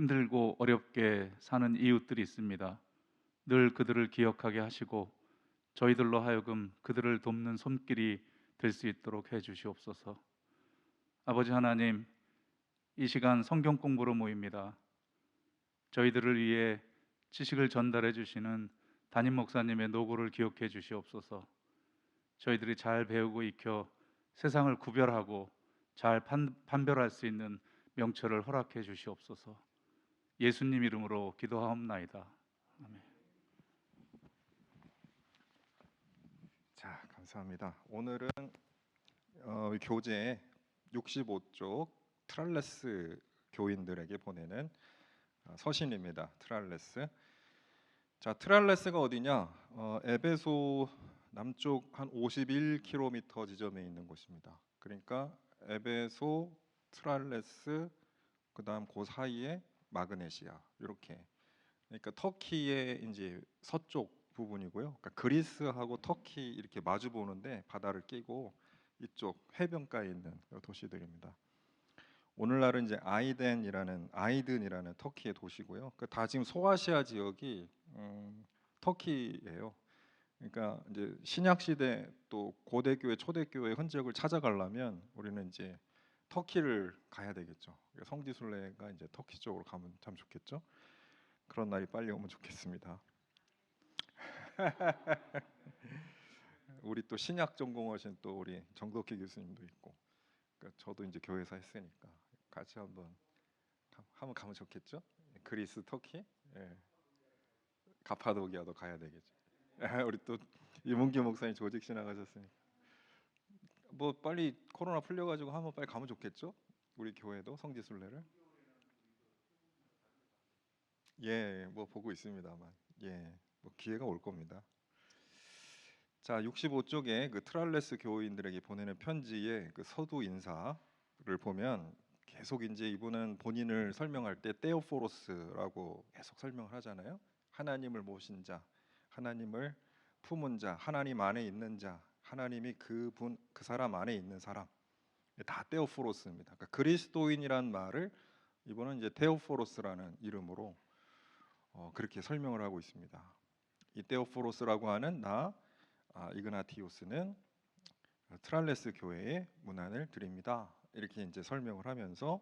힘들고 어렵게 사는 이웃들이 있습니다. 늘 그들을 기억하게 하시고 저희들로 하여금 그들을 돕는 손길이 될 수 있도록 해 주시옵소서. 아버지 하나님, 이 시간 성경 공부로 모입니다. 저희들을 위해 지식을 전달해 주시는 담임 목사님의 노고를 기억해 주시옵소서. 저희들이 잘 배우고 익혀 세상을 구별하고 잘 판별할 수 있는 명철을 허락해 주시옵소서. 예수님 이름으로 기도하옵나이다. 아멘. 자, 감사합니다. 오늘은 교재 65쪽 트랄레스 교인들에게 보내는 서신입니다. 트랄레스. 자, 트랄레스가 어디냐? 에베소 남쪽 한 51km 지점에 있는 곳입니다. 그러니까 에베소, 트랄레스, 그다음 그 사이에 마그네시아 이렇게. 그러니까 터키의 이제 서쪽 부분이고요. 그러니까 그리스하고 터키 이렇게 마주 보는데 바다를 끼고 이쪽 해변가에 있는 도시들입니다. 오늘날은 이제 아이든이라는 터키의 도시고요. 다 지금 소아시아 지역이 터키예요. 그러니까 이제 신약 시대 또 고대 교회, 초대 교회 흔적을 찾아가려면 우리는 이제 터키를 가야 되겠죠. 성지순례가 이제 터키 쪽으로 가면 참 좋겠죠. 그런 날이 빨리 오면 좋겠습니다. 우리 또 신약 전공하신 또 우리 정덕희 교수님도 있고, 그러니까 저도 이제 교회에서 했으니까 같이 한번 가면 좋겠죠. 그리스, 터키, 예. 가파도기아도 가야 되겠죠. 우리 또 이문기 목사님 조직 신학하셨으니까 뭐 빨리 코로나 풀려가지고 한번 빨리 가면 좋겠죠. 우리 교회도 성지순례를 뭐 보고 있습니다만 뭐 기회가 올 겁니다. 자, 65쪽에 그 트랄레스 교인들에게 보내는 편지의 그 서두 인사를 보면 계속 이제 이분은 본인을 설명할 때 테오포로스라고 계속 설명을 하잖아요. 하나님을 모신 자, 하나님을 품은 자, 하나님 안에 있는 자, 하나님이 그 사람 안에 있는 사람, 다 테오포로스입니다. 그러니까 그리스도인이란 말을 이분은 이제 테오포로스라는 이름으로 그렇게 설명을 하고 있습니다. 이 테오포로스라고 하는 이그나티오스는 트랄레스 교회에 문안을 드립니다. 이렇게 이제 설명을 하면서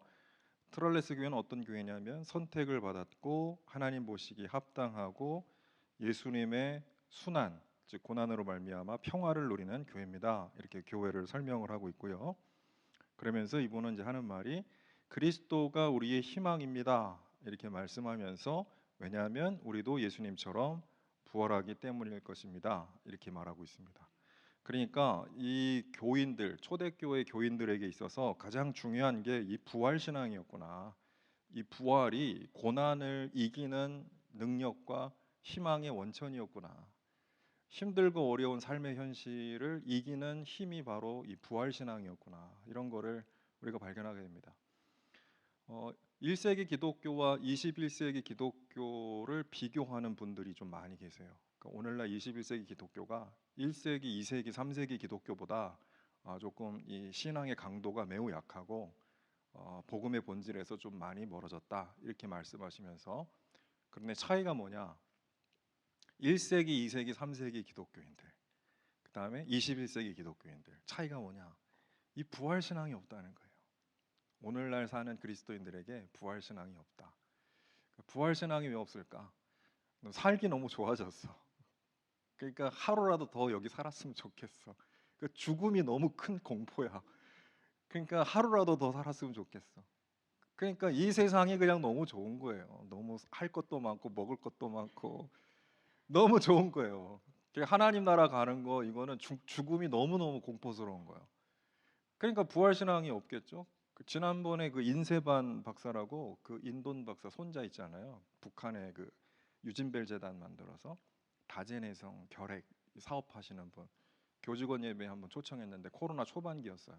트랄레스 교회는 어떤 교회냐면 선택을 받았고 하나님 보시기 합당하고 예수님의 순환, 즉 고난으로 말미암아 평화를 누리는 교회입니다. 이렇게 교회를 설명을 하고 있고요. 그러면서 이분은 이제 하는 말이 그리스도가 우리의 희망입니다. 이렇게 말씀하면서 왜냐하면 우리도 예수님처럼 부활하기 때문일 것입니다. 이렇게 말하고 있습니다. 그러니까 이 교인들, 초대교회 교인들에게 있어서 가장 중요한 게 이 부활 신앙이었구나. 이 부활이 고난을 이기는 능력과 희망의 원천이었구나. 힘들고 어려운 삶의 현실을 이기는 힘이 바로 이 부활 신앙이었구나. 이런 거를 우리가 발견하게 됩니다. 1세기 기독교와 21세기 기독교를 비교하는 분들이 좀 많이 계세요. 그러니까 오늘날 21세기 기독교가 1세기, 2세기, 3세기 기독교보다 조금 이 신앙의 강도가 매우 약하고 복음의 본질에서 좀 많이 멀어졌다 이렇게 말씀하시면서 그런데 차이가 뭐냐? 1세기, 2세기, 3세기 기독교인들 그 다음에 21세기 기독교인들 차이가 뭐냐? 이 부활 신앙이 없다는 거예요. 오늘날 사는 그리스도인들에게 부활 신앙이 없다. 부활 신앙이 왜 없을까? 살기 너무 좋아졌어. 그러니까 하루라도 더 여기 살았으면 좋겠어. 죽음이 너무 큰 공포야. 그러니까 하루라도 더 살았으면 좋겠어. 그러니까 이 세상이 그냥 너무 좋은 거예요. 너무 할 것도 많고 먹을 것도 많고 너무 좋은 거예요. 하나님 나라 가는 거 이거는 죽음이 너무너무 공포스러운 거예요. 그러니까 부활 신앙이 없겠죠. 지난번에 그 인세반 박사라고 그 인돈 박사 손자 있잖아요. 북한의 그 유진벨 재단 만들어서 다재내성 결핵 사업하시는 분 교직원 예배 한번 초청했는데 코로나 초반기였어요.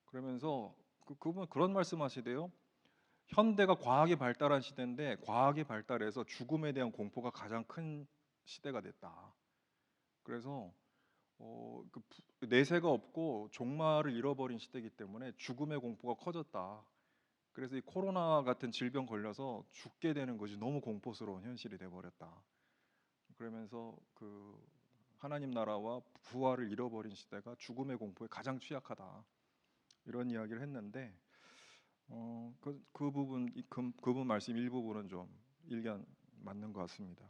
그러면서 그분 그런 말씀하시대요. 현대가 과학이 발달한 시대인데 과학이 발달해서 죽음에 대한 공포가 가장 큰 시대가 됐다. 그래서 내세가 없고 종말을 잃어버린 시대이기 때문에 죽음의 공포가 커졌다. 그래서 이 코로나 같은 질병 걸려서 죽게 되는 것이 너무 공포스러운 현실이 돼 버렸다. 그러면서 그 하나님 나라와 부활을 잃어버린 시대가 죽음의 공포에 가장 취약하다. 이런 이야기를 했는데 그 부분 그분 말씀 일부분은 좀 일견 맞는 것 같습니다.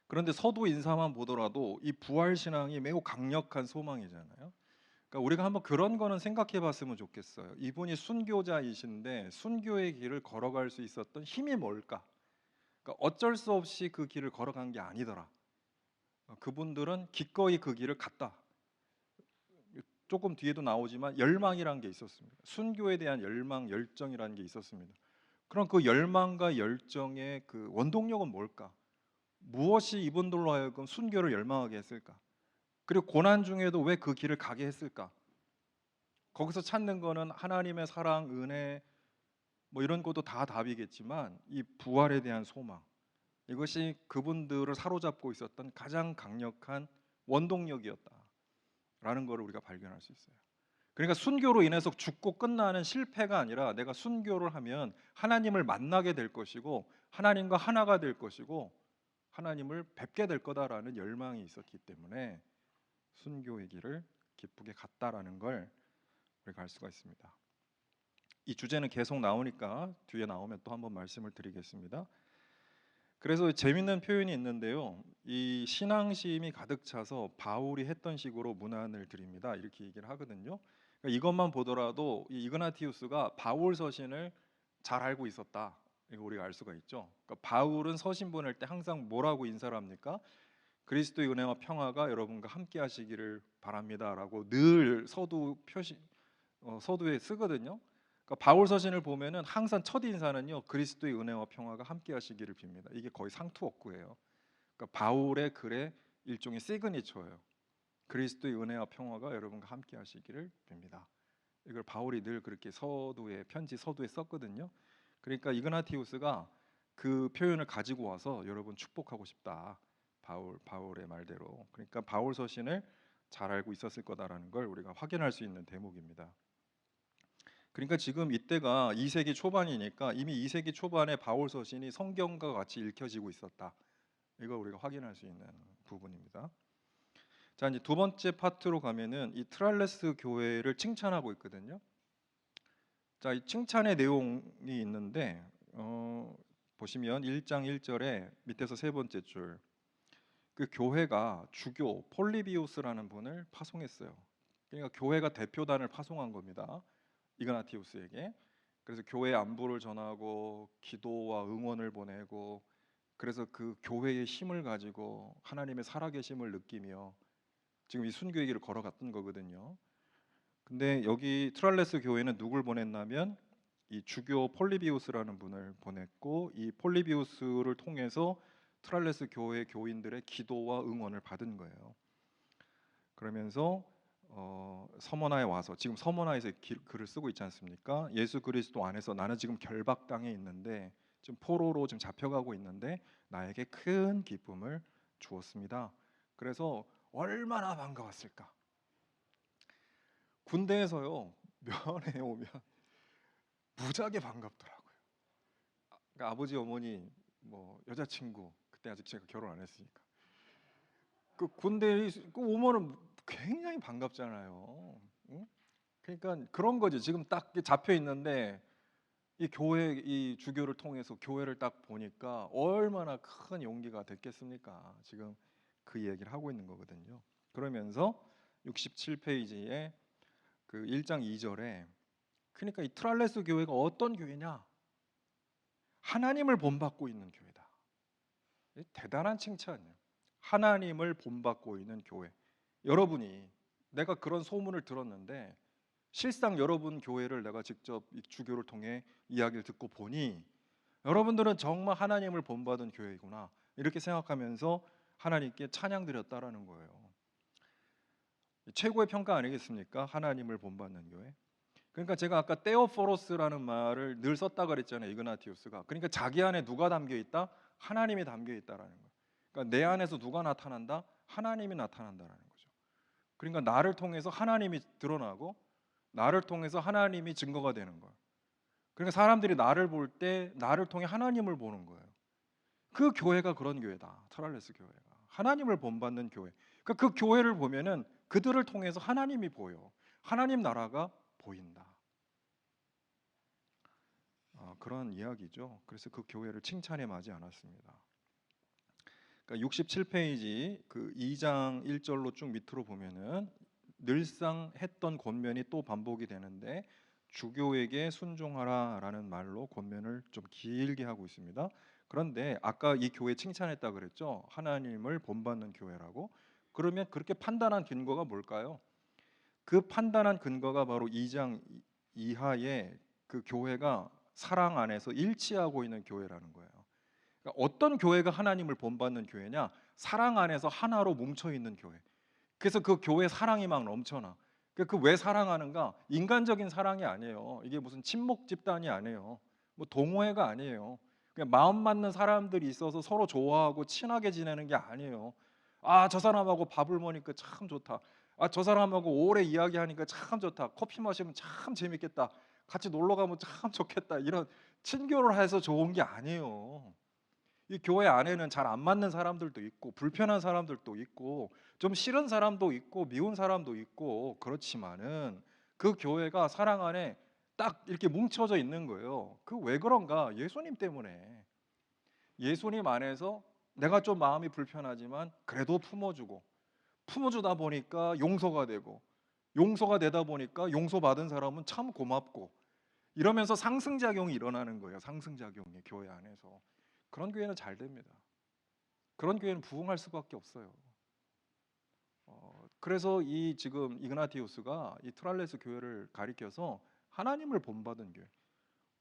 그런데 서도 인사만 보더라도 이 부활 신앙이 매우 강력한 소망이잖아요. 그러니까 우리가 한번 그런 거는 생각해 봤으면 좋겠어요. 이분이 순교자이신데 순교의 길을 걸어갈 수 있었던 힘이 뭘까? 그러니까 어쩔 수 없이 그 길을 걸어간 게 아니더라. 그분들은 기꺼이 그 길을 갔다. 조금 뒤에도 나오지만 열망이라는 게 있었습니다. 순교에 대한 열망, 열정이라는 게 있었습니다. 그럼 그 열망과 열정의 그 원동력은 뭘까? 무엇이 이분들로 하여금 순교를 열망하게 했을까? 그리고 고난 중에도 왜 그 길을 가게 했을까? 거기서 찾는 거는 하나님의 사랑, 은혜 뭐 이런 것도 다 답이겠지만 이 부활에 대한 소망, 이것이 그분들을 사로잡고 있었던 가장 강력한 원동력이었다라는 것을 우리가 발견할 수 있어요. 그러니까 순교로 인해서 죽고 끝나는 실패가 아니라 내가 순교를 하면 하나님을 만나게 될 것이고 하나님과 하나가 될 것이고 하나님을 뵙게 될 거다라는 열망이 있었기 때문에 순교의 길을 기쁘게 갔다라는 걸 우리가 알 수가 있습니다. 이 주제는 계속 나오니까 뒤에 나오면 또 한번 말씀을 드리겠습니다. 그래서 재밌는 표현이 있는데요. 이 신앙심이 가득 차서 바울이 했던 식으로 문안을 드립니다. 이렇게 얘기를 하거든요. 그러니까 이것만 보더라도 이 이그나티우스가 바울 서신을 잘 알고 있었다. 이거 우리가 알 수가 있죠. 그러니까 바울은 서신 보낼 때 항상 뭐라고 인사를 합니까? 그리스도의 은혜와 평화가 여러분과 함께 하시기를 바랍니다라고 늘 서두에 쓰거든요. 그러니까 바울 서신을 보면은 항상 첫 인사는요, 그리스도의 은혜와 평화가 함께 하시기를 빕니다. 이게 거의 상투어구예요. 그러니까 바울의 글의 일종의 시그니처예요. 그리스도의 은혜와 평화가 여러분과 함께 하시기를 빕니다. 이걸 바울이 늘 그렇게 편지 서두에 썼거든요. 그러니까 이그나티우스가 그 표현을 가지고 와서 여러분 축복하고 싶다. 바울의 말대로. 그러니까 바울 서신을 잘 알고 있었을 거다라는 걸 우리가 확인할 수 있는 대목입니다. 그러니까 지금 이때가 2세기 초반이니까 이미 2세기 초반에 바울 서신이 성경과 같이 읽혀지고 있었다. 이걸 우리가 확인할 수 있는 부분입니다. 자, 이제 두 번째 파트로 가면은 이 트랄레스 교회를 칭찬하고 있거든요. 자, 이 칭찬의 내용이 있는데 보시면 1장 1절에 밑에서 세 번째 줄, 그 교회가 주교 폴리비우스라는 분을 파송했어요. 그러니까 교회가 대표단을 파송한 겁니다. 이그나티우스에게. 그래서 교회 안부를 전하고 기도와 응원을 보내고, 그래서 그 교회의 힘을 가지고 하나님의 살아계심을 느끼며 지금 이 순교의 길을 걸어갔던 거거든요. 근데 여기 트랄레스 교회는 누굴 보냈냐면 이 주교 폴리비우스라는 분을 보냈고, 이 폴리비우스를 통해서 트랄레스 교회 교인들의 기도와 응원을 받은 거예요. 그러면서 서머나에 와서, 지금 서머나에서 글을 쓰고 있지 않습니까? 예수 그리스도 안에서 나는 지금 결박당해 있는데, 지금 포로로 지금 잡혀가고 있는데 나에게 큰 기쁨을 주었습니다. 그래서 얼마나 반가웠을까. 군대에서요, 면회 오면 무지하게 반갑더라고요. 그러니까 아버지 어머니 뭐 여자친구, 그때 아직 제가 결혼 안 했으니까, 그 군대에 오면은 굉장히 반갑잖아요. 응? 그러니까 그런 거지. 지금 딱 잡혀 있는데 이 교회, 이 주교를 통해서 교회를 딱 보니까 얼마나 큰 용기가 됐겠습니까? 지금 그 얘기를 하고 있는 거거든요. 그러면서 67페이지에 그 1장 2절에, 그러니까 이 트랄레스 교회가 어떤 교회냐? 하나님을 본받고 있는 교회다. 대단한 칭찬이에요. 하나님을 본받고 있는 교회. 여러분이, 내가 그런 소문을 들었는데 실상 여러분 교회를 내가 직접 이 주교를 통해 이야기를 듣고 보니 여러분들은 정말 하나님을 본받은 교회구나, 이렇게 생각하면서 하나님께 찬양 드렸다라는 거예요. 최고의 평가 아니겠습니까? 하나님을 본받는 교회. 그러니까 제가 아까 테오포로스라는 말을 늘 썼다 그랬잖아요, 이그나티우스가. 그러니까 자기 안에 누가 담겨 있다? 하나님이 담겨 있다라는 거예요. 그러니까 내 안에서 누가 나타난다? 하나님이 나타난다라는 거죠. 그러니까 나를 통해서 하나님이 드러나고 나를 통해서 하나님이 증거가 되는 거예요. 그러니까 사람들이 나를 볼 때 나를 통해 하나님을 보는 거예요. 그 교회가 그런 교회다. 트랄레스 교회가 하나님을 본받는 교회. 그러니까 그 교회를 보면은 그들을 통해서 하나님이 보여. 하나님 나라가 보인다. 그런 이야기죠. 그래서 그 교회를 칭찬에 마지 않았습니다. 그러니까 67페이지 그 2장 1절로 쭉 밑으로 보면은 늘상 했던 권면이 또 반복이 되는데 주교에게 순종하라라는 말로 권면을 좀 길게 하고 있습니다. 그런데 아까 이 교회 칭찬했다 그랬죠. 하나님을 본받는 교회라고. 그러면 그렇게 판단한 근거가 뭘까요? 그 판단한 근거가 바로 2장 이하에 그 교회가 사랑 안에서 일치하고 있는 교회라는 거예요. 그러니까 어떤 교회가 하나님을 본받는 교회냐? 사랑 안에서 하나로 뭉쳐 있는 교회. 그래서 그 교회 사랑이 막 넘쳐나. 그 왜 사랑하는가? 인간적인 사랑이 아니에요. 이게 무슨 친목 집단이 아니에요. 뭐 동호회가 아니에요. 그냥 마음 맞는 사람들이 있어서 서로 좋아하고 친하게 지내는 게 아니에요. 아, 저 사람하고 밥을 먹으니까 참 좋다. 아, 저 사람하고 오래 이야기하니까 참 좋다. 커피 마시면 참 재밌겠다. 같이 놀러 가면 참 좋겠다. 이런 친교를 해서 좋은 게 아니에요. 이 교회 안에는 잘 안 맞는 사람들도 있고 불편한 사람들도 있고 좀 싫은 사람도 있고 미운 사람도 있고 그렇지만은 그 교회가 사랑 안에 딱 이렇게 뭉쳐져 있는 거예요. 그 왜 그런가? 예수님 때문에. 예수님 안에서 내가 좀 마음이 불편하지만 그래도 품어주다 보니까 용서가 되고 용서가 되다 보니까 용서받은 사람은 참 고맙고 이러면서 상승작용이 일어나는 거예요. 상승작용이 교회 안에서. 그런 교회는 잘 됩니다. 그런 교회는 부흥할 수밖에 없어요. 그래서 이 지금 이그나티우스가 이 트랄레스 교회를 가리켜서 하나님을 본받은 교회.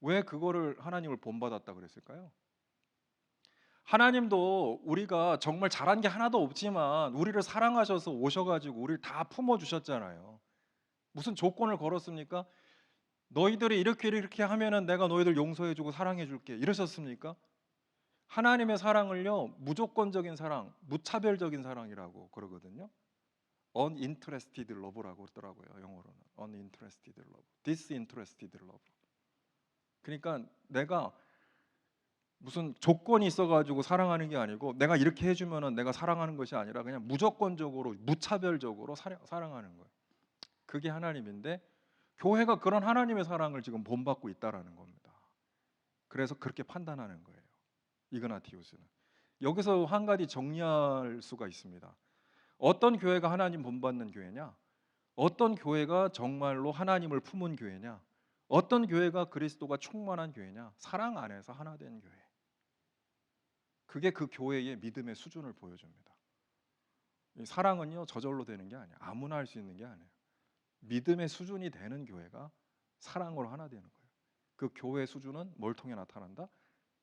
왜 그거를 하나님을 본받았다 그랬을까요? 하나님도 우리가 정말 잘한 게 하나도 없지만 우리를 사랑하셔서 오셔가지고 우리를 다 품어주셨잖아요. 무슨 조건을 걸었습니까? 너희들이 이렇게 하면은 내가 너희들 용서해주고 사랑해줄게 이러셨습니까? 하나님의 사랑을요 무조건적인 사랑, 무차별적인 사랑이라고 그러거든요. uninterested love라고 그러더라고요. 영어로는 uninterested love, disinterested love. 그러니까 내가 무슨 조건이 있어가지고 사랑하는 게 아니고 내가 이렇게 해주면은 내가 사랑하는 것이 아니라 그냥 무조건적으로 무차별적으로 사랑하는 거예요. 그게 하나님인데 교회가 그런 하나님의 사랑을 지금 본받고 있다라는 겁니다. 그래서 그렇게 판단하는 거예요. 이그나티우스는. 여기서 한 가지 정리할 수가 있습니다. 어떤 교회가 하나님 본받는 교회냐? 어떤 교회가 정말로 하나님을 품은 교회냐? 어떤 교회가 그리스도가 충만한 교회냐? 사랑 안에서 하나 된 교회. 그게 그 교회의 믿음의 수준을 보여줍니다. 이 사랑은요 저절로 되는 게 아니에요. 아무나 할 수 있는 게 아니에요. 믿음의 수준이 되는 교회가 사랑으로 하나 되는 거예요. 그 교회 수준은 뭘 통해 나타난다?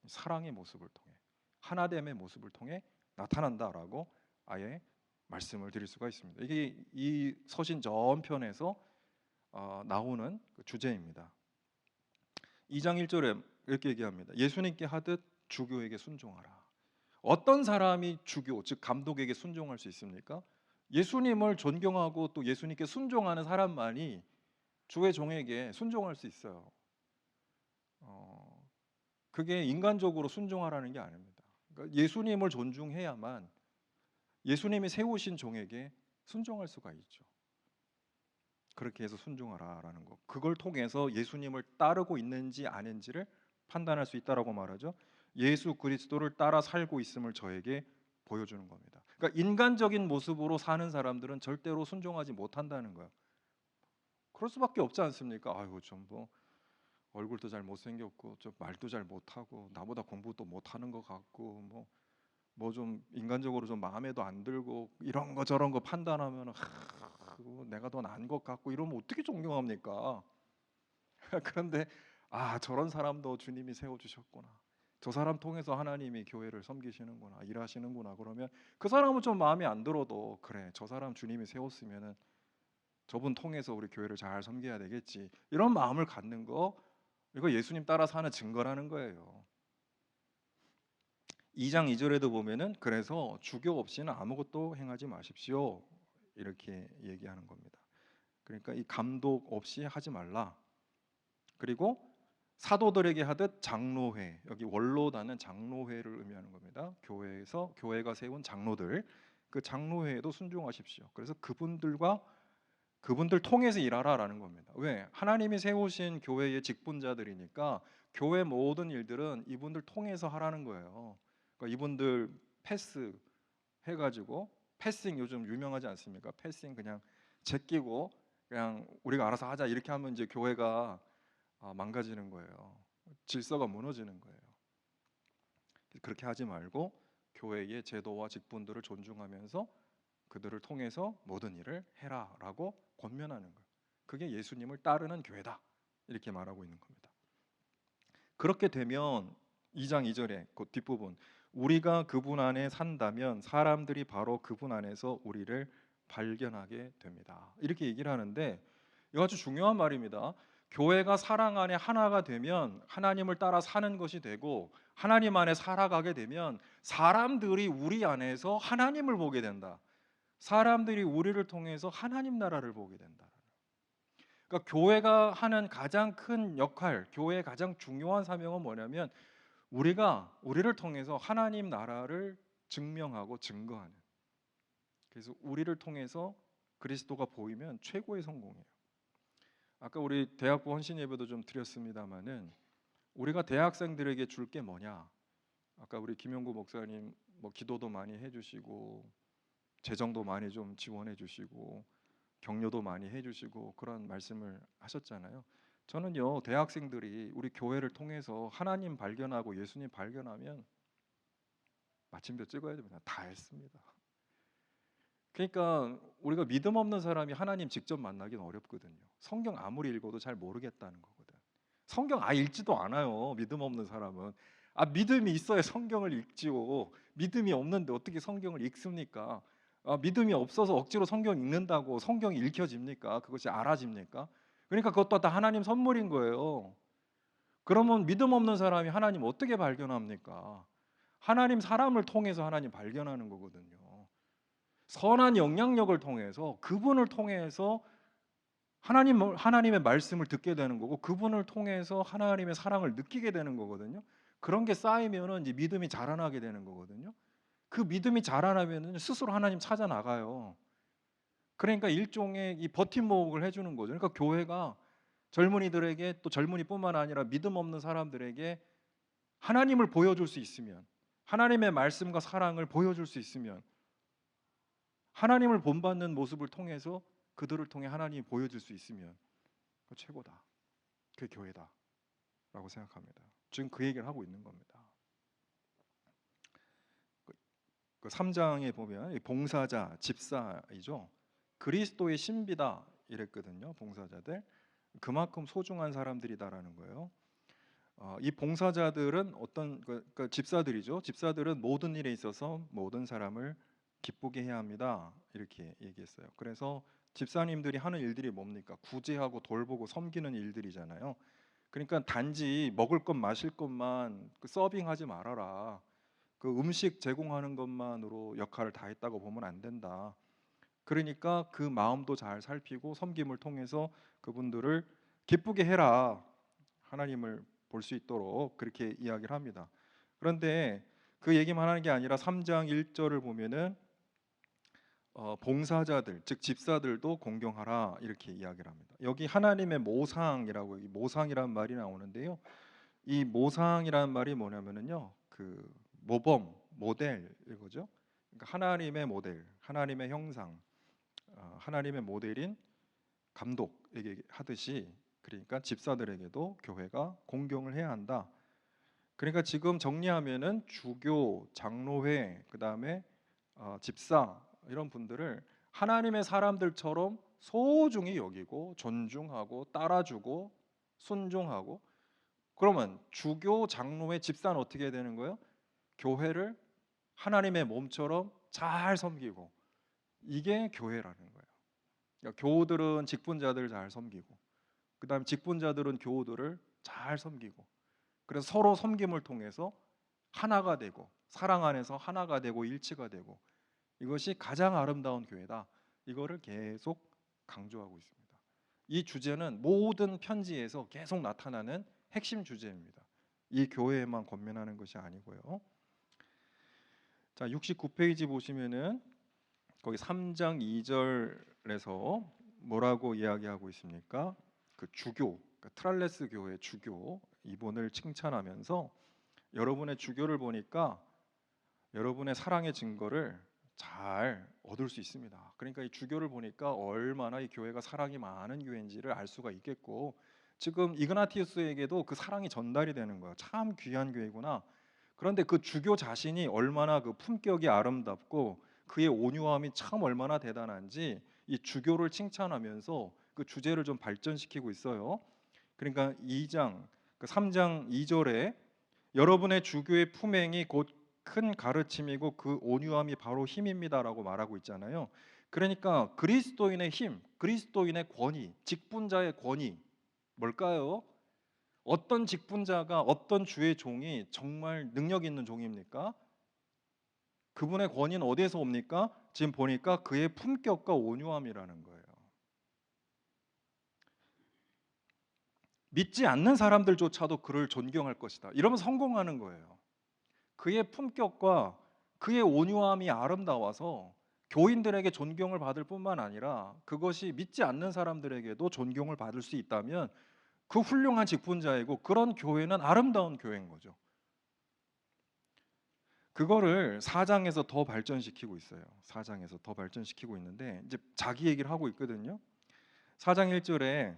사랑의 모습을 통해, 하나됨의 모습을 통해 나타난다라고 아예 말씀을 드릴 수가 있습니다. 이게 이 서신 전편에서 나오는 그 주제입니다. 2장 1절에 이렇게 얘기합니다. 예수님께 하듯 주교에게 순종하라. 어떤 사람이 주교, 즉 감독에게 순종할 수 있습니까? 예수님을 존경하고 또 예수님께 순종하는 사람만이 주의 종에게 순종할 수 있어요. 그게 인간적으로 순종하라는 게 아닙니다. 그러니까 예수님을 존중해야만 예수님이 세우신 종에게 순종할 수가 있죠. 그렇게 해서 순종하라라는 거. 그걸 통해서 예수님을 따르고 있는지 아닌지를 판단할 수 있다라고 말하죠. 예수 그리스도를 따라 살고 있음을 저에게 보여주는 겁니다. 그러니까 인간적인 모습으로 사는 사람들은 절대로 순종하지 못한다는 거예요. 그럴 수밖에 없지 않습니까? 아이고 좀 뭐 얼굴도 잘 못생겼고 좀 말도 잘 못하고 나보다 공부도 못하는 것 같고 뭐 좀 인간적으로 좀 마음에도 안 들고 이런 거 저런 거 판단하면 내가 더 나은 것 같고 이러면 어떻게 존경합니까? 그런데 저런 사람도 주님이 세워주셨구나. 저 사람 통해서 하나님이 교회를 섬기시는구나, 일하시는구나. 그러면 그 사람은 좀 마음에 안 들어도 그래, 저 사람 주님이 세웠으면은 저분 통해서 우리 교회를 잘 섬겨야 되겠지. 이런 마음을 갖는 거 이거 예수님 따라 사는 증거라는 거예요. 2장 2절에도 보면은 그래서 주교 없이는 아무것도 행하지 마십시오. 이렇게 얘기하는 겁니다. 그러니까 이 감독 없이 하지 말라. 그리고 사도들에게 하듯 장로회, 여기 원로다는 장로회를 의미하는 겁니다. 교회에서 교회가 세운 장로들, 그 장로회에도 순종하십시오. 그래서 그분들 통해서 일하라라는 겁니다. 왜? 하나님이 세우신 교회의 직분자들이니까 교회 모든 일들은 이분들 통해서 하라는 거예요. 그러니까 이분들 패스 해가지고, 패싱 요즘 유명하지 않습니까? 패싱 그냥 제끼고 그냥 우리가 알아서 하자 이렇게 하면 이제 교회가 망가지는 거예요. 질서가 무너지는 거예요. 그렇게 하지 말고 교회의 제도와 직분들을 존중하면서 그들을 통해서 모든 일을 해라라고 권면하는 거예요. 그게 예수님을 따르는 교회다, 이렇게 말하고 있는 겁니다. 그렇게 되면 2장 2절에 그 뒷부분, 우리가 그분 안에 산다면 사람들이 바로 그분 안에서 우리를 발견하게 됩니다, 이렇게 얘기를 하는데, 이거 아주 중요한 말입니다. 교회가 사랑 안에 하나가 되면 하나님을 따라 사는 것이 되고, 하나님 안에 살아가게 되면 사람들이 우리 안에서 하나님을 보게 된다. 사람들이 우리를 통해서 하나님 나라를 보게 된다. 그러니까 교회가 하는 가장 큰 역할, 교회의 가장 중요한 사명은 뭐냐면 우리를 통해서 하나님 나라를 증명하고 증거하는. 그래서 우리를 통해서 그리스도가 보이면 최고의 성공이에요. 아까 우리 대학부 헌신 예배도 좀 드렸습니다마는, 우리가 대학생들에게 줄 게 뭐냐? 아까 우리 김용구 목사님 뭐 기도도 많이 해주시고 재정도 많이 좀 지원해 주시고 격려도 많이 해주시고 그런 말씀을 하셨잖아요. 저는요, 대학생들이 우리 교회를 통해서 하나님 발견하고 예수님 발견하면 마침표 찍어야 됩니다. 다 했습니다. 그러니까 우리가 믿음 없는 사람이 하나님 직접 만나기는 어렵거든요. 성경 아무리 읽어도 잘 모르겠다는 거거든. 성경 아예 읽지도 않아요, 믿음 없는 사람은. 믿음이 있어야 성경을 읽지요. 믿음이 없는데 어떻게 성경을 읽습니까? 믿음이 없어서 억지로 성경 읽는다고 성경이 읽혀집니까? 그것이 알아집니까? 그러니까 그것도 다 하나님 선물인 거예요. 그러면 믿음 없는 사람이 하나님 어떻게 발견합니까? 하나님 사람을 통해서 하나님 발견하는 거거든요. 선한 영향력을 통해서, 그분을 통해서 하나님의 말씀을 듣게 되는 거고, 그분을 통해서 하나님의 사랑을 느끼게 되는 거거든요. 그런 게 쌓이면은 이제 믿음이 자라나게 되는 거거든요. 그 믿음이 자라나면은 스스로 하나님 찾아 나가요. 그러니까 일종의 이 버팀목을 해주는 거죠. 그러니까 교회가 젊은이들에게, 또 젊은이뿐만 아니라 믿음 없는 사람들에게 하나님을 보여줄 수 있으면, 하나님의 말씀과 사랑을 보여줄 수 있으면, 하나님을 본받는 모습을 통해서 그들을 통해 하나님이 보여줄 수 있으면 그 최고다, 그게 교회다라고 생각합니다. 지금 그 얘기를 하고 있는 겁니다. 그 3장에 보면 봉사자, 집사이죠. 그리스도의 신비다 이랬거든요. 봉사자들 그만큼 소중한 사람들이다라는 거예요. 이 봉사자들은 어떤 집사들이죠. 집사들은 모든 일에 있어서 모든 사람을 기쁘게 해야 합니다, 이렇게 얘기했어요. 그래서 집사님들이 하는 일들이 뭡니까? 구제하고 돌보고 섬기는 일들이잖아요. 그러니까 단지 먹을 것 마실 것만 서빙하지 말아라, 그 음식 제공하는 것만으로 역할을 다 했다고 보면 안 된다. 그러니까 그 마음도 잘 살피고 섬김을 통해서 그분들을 기쁘게 해라, 하나님을 볼 수 있도록 그렇게 이야기를 합니다. 그런데 그 얘기만 하는 게 아니라 3장 1절을 보면은 봉사자들, 즉 집사들도 공경하라, 이렇게 이야기를 합니다. 여기 하나님의 모상이라고, 모상이라는 말이 나오는데요. 이 모상이라는 말이 뭐냐면은요, 그 모범, 모델 이거죠. 그러니까 하나님의 모델, 하나님의 형상, 하나님의 모델인 감독에게 하듯이, 그러니까 집사들에게도 교회가 공경을 해야 한다. 그러니까 지금 정리하면은 주교, 장로회, 그다음에 집사, 이런 분들을 하나님의 사람들처럼 소중히 여기고 존중하고 따라주고 순종하고, 그러면 주교, 장로회, 집사는 어떻게 해야 되는 거예요? 교회를 하나님의 몸처럼 잘 섬기고, 이게 교회라는 거예요. 그러니까 교우들은 직분자들을 잘 섬기고, 그 다음에 직분자들은 교우들을 잘 섬기고, 그래서 서로 섬김을 통해서 하나가 되고, 사랑 안에서 하나가 되고 일치가 되고, 이것이 가장 아름다운 교회다. 이거를 계속 강조하고 있습니다. 이 주제는 모든 편지에서 계속 나타나는 핵심 주제입니다. 이 교회에만 권면하는 것이 아니고요. 자, 69페이지 보시면은 거기 3장 2절에서 뭐라고 이야기하고 있습니까? 그 주교, 그러니까 트랄레스 교회 주교 이분을 칭찬하면서 여러분의 주교를 보니까 여러분의 사랑의 증거를 잘 얻을 수 있습니다. 그러니까 이 주교를 보니까 얼마나 이 교회가 사랑이 많은 교회인지를 알 수가 있겠고, 지금 이그나티우스에게도 그 사랑이 전달이 되는 거예요. 참 귀한 교회구나. 그런데 그 주교 자신이 얼마나 그 품격이 아름답고 그의 온유함이 참 얼마나 대단한지 이 주교를 칭찬하면서 그 주제를 좀 발전시키고 있어요. 그러니까 2장, 그 3장 2절에 여러분의 주교의 품행이 곧 큰 가르침이고 그 온유함이 바로 힘입니다라고 말하고 있잖아요. 그러니까 그리스도인의 힘, 그리스도인의 권위, 직분자의 권위 뭘까요? 어떤 직분자가 어떤 주의 종이 정말 능력 있는 종입니까? 그분의 권위는 어디에서 옵니까? 지금 보니까 그의 품격과 온유함이라는 거예요. 믿지 않는 사람들조차도 그를 존경할 것이다. 이러면 성공하는 거예요. 그의 품격과 그의 온유함이 아름다워서 교인들에게 존경을 받을 뿐만 아니라 그것이 믿지 않는 사람들에게도 존경을 받을 수 있다면 그 훌륭한 직분자이고 그런 교회는 아름다운 교회인 거죠. 그거를 4장에서 더 발전시키고 있어요. 4장에서 더 발전시키고 있는데 이제 자기 얘기를 하고 있거든요. 4장 1절에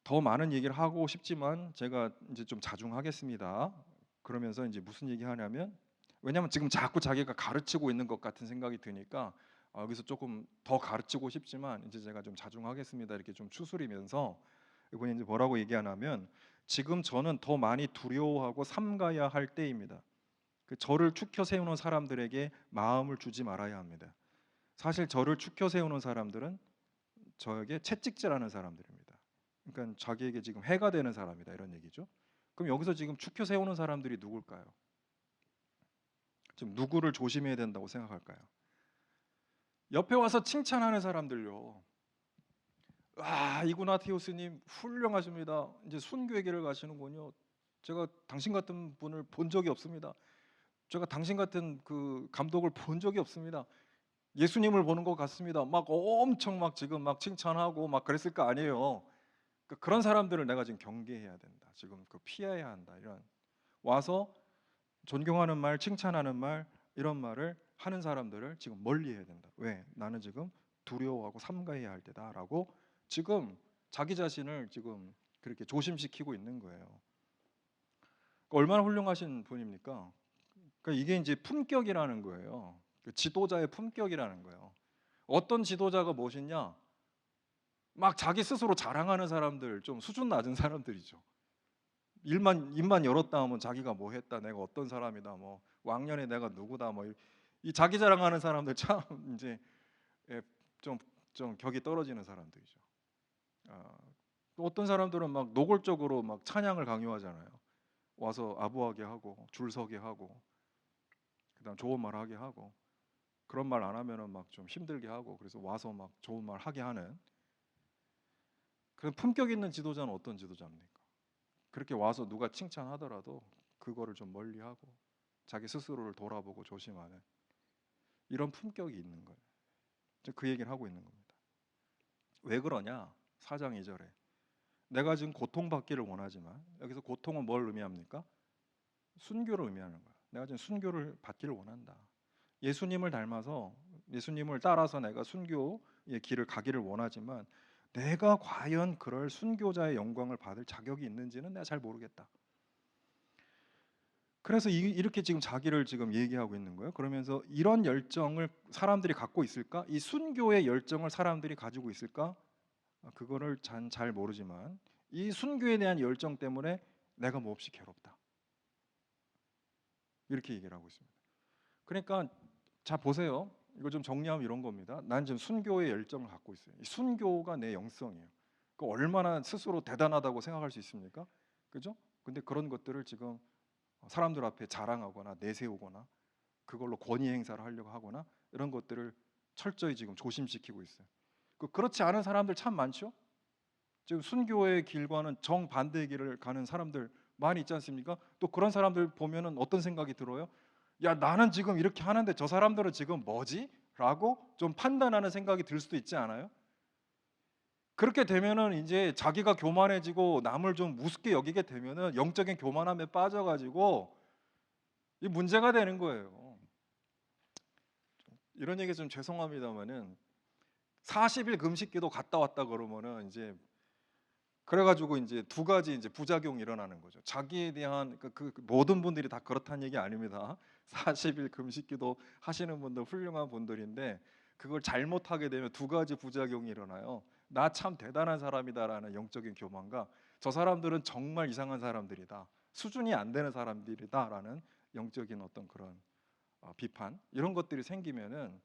더 많은 얘기를 하고 싶지만 제가 이제 좀 자중하겠습니다. 그러면서 이제 무슨 얘기 하냐면, 왜냐하면 지금 자꾸 자기가 가르치고 있는 것 같은 생각이 드니까 여기서 조금 더 가르치고 싶지만 이제 제가 좀 자중하겠습니다. 이렇게 좀 추스리면서 이번에 이제 뭐라고 얘기하냐면, 지금 저는 더 많이 두려워하고 삼가야 할 때입니다. 그 저를 추켜 세우는 사람들에게 마음을 주지 말아야 합니다. 사실 저를 추켜 세우는 사람들은 저에게 채찍질하는 사람들입니다. 그러니까 자기에게 지금 해가 되는 사람이다 이런 얘기죠. 그럼 여기서 지금 추켜 세우는 사람들이 누굴까요? 지금 누구를 조심해야 된다고 생각할까요? 옆에 와서 칭찬하는 사람들요. 와, 이구나티오스님 훌륭하십니다. 이제 순교의 길을 가시는군요. 제가 당신 같은 분을 본 적이 없습니다. 제가 당신 같은 그 감독을 본 적이 없습니다. 예수님을 보는 것 같습니다. 막 엄청 막 지금 막 칭찬하고 막 그랬을 거 아니에요. 그런 사람들을 내가 지금 경계해야 된다. 지금 그 피해야 한다. 이런 와서 존경하는 말, 칭찬하는 말 이런 말을 하는 사람들을 지금 멀리해야 된다. 왜? 나는 지금 두려워하고 삼가해야 할 때다라고 지금 자기 자신을 지금 그렇게 조심시키고 있는 거예요. 얼마나 훌륭하신 분입니까? 그러니까 이게 이제 품격이라는 거예요. 그 지도자의 품격이라는 거예요. 어떤 지도자가 멋있냐? 막 자기 스스로 자랑하는 사람들, 좀 수준 낮은 사람들이죠. 입만 열었다 하면 자기가 뭐 했다, 내가 어떤 사람이다, 뭐 왕년에 내가 누구다, 뭐 이 자기 자랑하는 사람들 참 이제 예, 좀 격이 떨어지는 사람들이죠. 또 어떤 사람들은 막 노골적으로 막 찬양을 강요하잖아요. 와서 아부하게 하고 줄 서게 하고 그다음 좋은 말 하게 하고, 그런 말 안 하면은 막 좀 힘들게 하고, 그래서 와서 막 좋은 말 하게 하는 그런 품격 있는 지도자는 어떤 지도자입니까? 그렇게 와서 누가 칭찬하더라도 그거를 좀 멀리하고 자기 스스로를 돌아보고 조심하는 이런 품격이 있는 거예요. 그 얘기를 하고 있는 겁니다. 왜 그러냐? 4장 2절에 내가 지금 고통받기를 원하지만, 여기서 고통은 뭘 의미합니까? 순교를 의미하는 거야. 내가 지금 순교를 받기를 원한다. 예수님을 닮아서 예수님을 따라서 내가 순교의 길을 가기를 원하지만 내가 과연 그럴 순교자의 영광을 받을 자격이 있는지는 내가 잘 모르겠다. 그래서 이렇게 지금 자기를 지금 얘기하고 있는 거예요. 그러면서 이런 열정을 사람들이 갖고 있을까? 이 순교의 열정을 사람들이 가지고 있을까? 그거를 잘 모르지만 이 순교에 대한 열정 때문에 내가 몹시 괴롭다. 이렇게 얘기를 하고 있습니다. 그러니까 자 보세요. 이거 좀 정리하면 이런 겁니다. 난 지금 순교의 열정을 갖고 있어요. 이 순교가 내 영성이에요. 그 얼마나 스스로 대단하다고 생각할 수 있습니까? 그죠? 근데 그런 것들을 지금 사람들 앞에 자랑하거나 내세우거나 그걸로 권위 행사를 하려고 하거나 이런 것들을 철저히 지금 조심시키고 있어요. 그렇지 않은 사람들 참 많죠? 지금 순교의 길과는 정반대의 길을 가는 사람들 많이 있지 않습니까? 또 그런 사람들 보면은 어떤 생각이 들어요? 야, 나는 지금 이렇게 하는데 저 사람들은 지금 뭐지? 라고 좀 판단하는 생각이 들 수도 있지 않아요? 그렇게 되면은 이제 자기가 교만해지고 남을 좀 우습게 여기게 되면은 영적인 교만함에 빠져가지고 이 문제가 되는 거예요. 이런 얘기 좀 죄송합니다만은 40일 금식기도 갔다 왔다 그러면은 이제 그래가지고 이제 두 가지 이제 부작용이 일어나는 거죠. 자기에 대한 그 모든 분들이 다 그렇다는 얘기 아닙니다. 40일 금식기도 하시는 분들 훌륭한 분들인데 그걸 잘못하게 되면 두 가지 부작용이 일어나요. 나 참 대단한 사람이다라는 영적인 교만과 저 사람들은 정말 이상한 사람들이다. 수준이 안 되는 사람들이다라는 영적인 어떤 그런 비판 이런 것들이 생기면은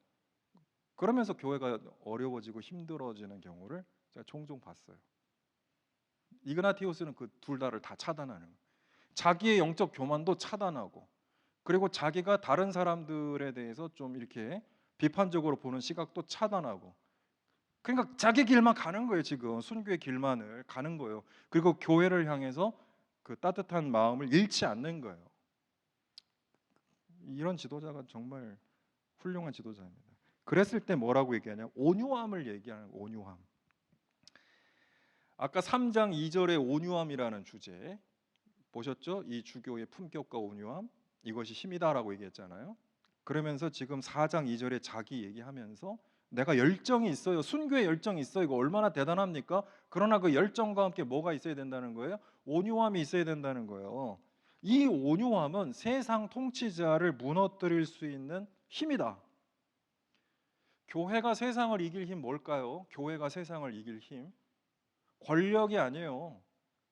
그러면서 교회가 어려워지고 힘들어지는 경우를 제가 종종 봤어요. 이그나티우스는 그 둘 다를 다 차단하는 거예요. 자기의 영적 교만도 차단하고 그리고 자기가 다른 사람들에 대해서 좀 이렇게 비판적으로 보는 시각도 차단하고 그러니까 자기 길만 가는 거예요. 지금 순교의 길만을 가는 거예요. 그리고 교회를 향해서 그 따뜻한 마음을 잃지 않는 거예요. 이런 지도자가 정말 훌륭한 지도자입니다. 그랬을 때 뭐라고 얘기하냐? 온유함을 얘기하는 거예요. 온유함. 아까 3장 2절의 온유함이라는 주제 보셨죠? 이 주교의 품격과 온유함 이것이 힘이다라고 얘기했잖아요. 그러면서 지금 4장 2절에 자기 얘기하면서 내가 열정이 있어요. 순교의 열정이 있어요. 이거 얼마나 대단합니까? 그러나 그 열정과 함께 뭐가 있어야 된다는 거예요? 온유함이 있어야 된다는 거예요. 이 온유함은 세상 통치자를 무너뜨릴 수 있는 힘이다. 교회가 세상을 이길 힘 뭘까요? 교회가 세상을 이길 힘 권력이 아니에요.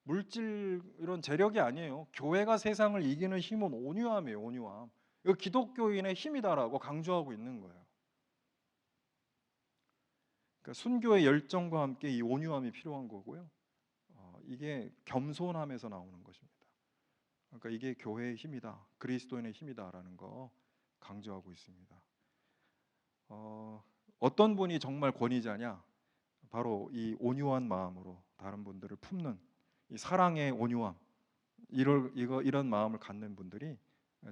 물질 이런 재력이 아니에요. 교회가 세상을 이기는 힘은 온유함이에요. 온유함. 이거 기독교인의 힘이다라고 강조하고 있는 거예요. 그러니까 순교의 열정과 함께 이 온유함이 필요한 거고요. 이게 겸손함에서 나오는 것입니다. 그러니까 이게 교회의 힘이다, 그리스도인의 힘이다라는 거 강조하고 있습니다. 어떤 분이 정말 권위자냐? 바로 이 온유한 마음으로 다른 분들을 품는 이 사랑의 온유함, 이런 마음을 갖는 분들이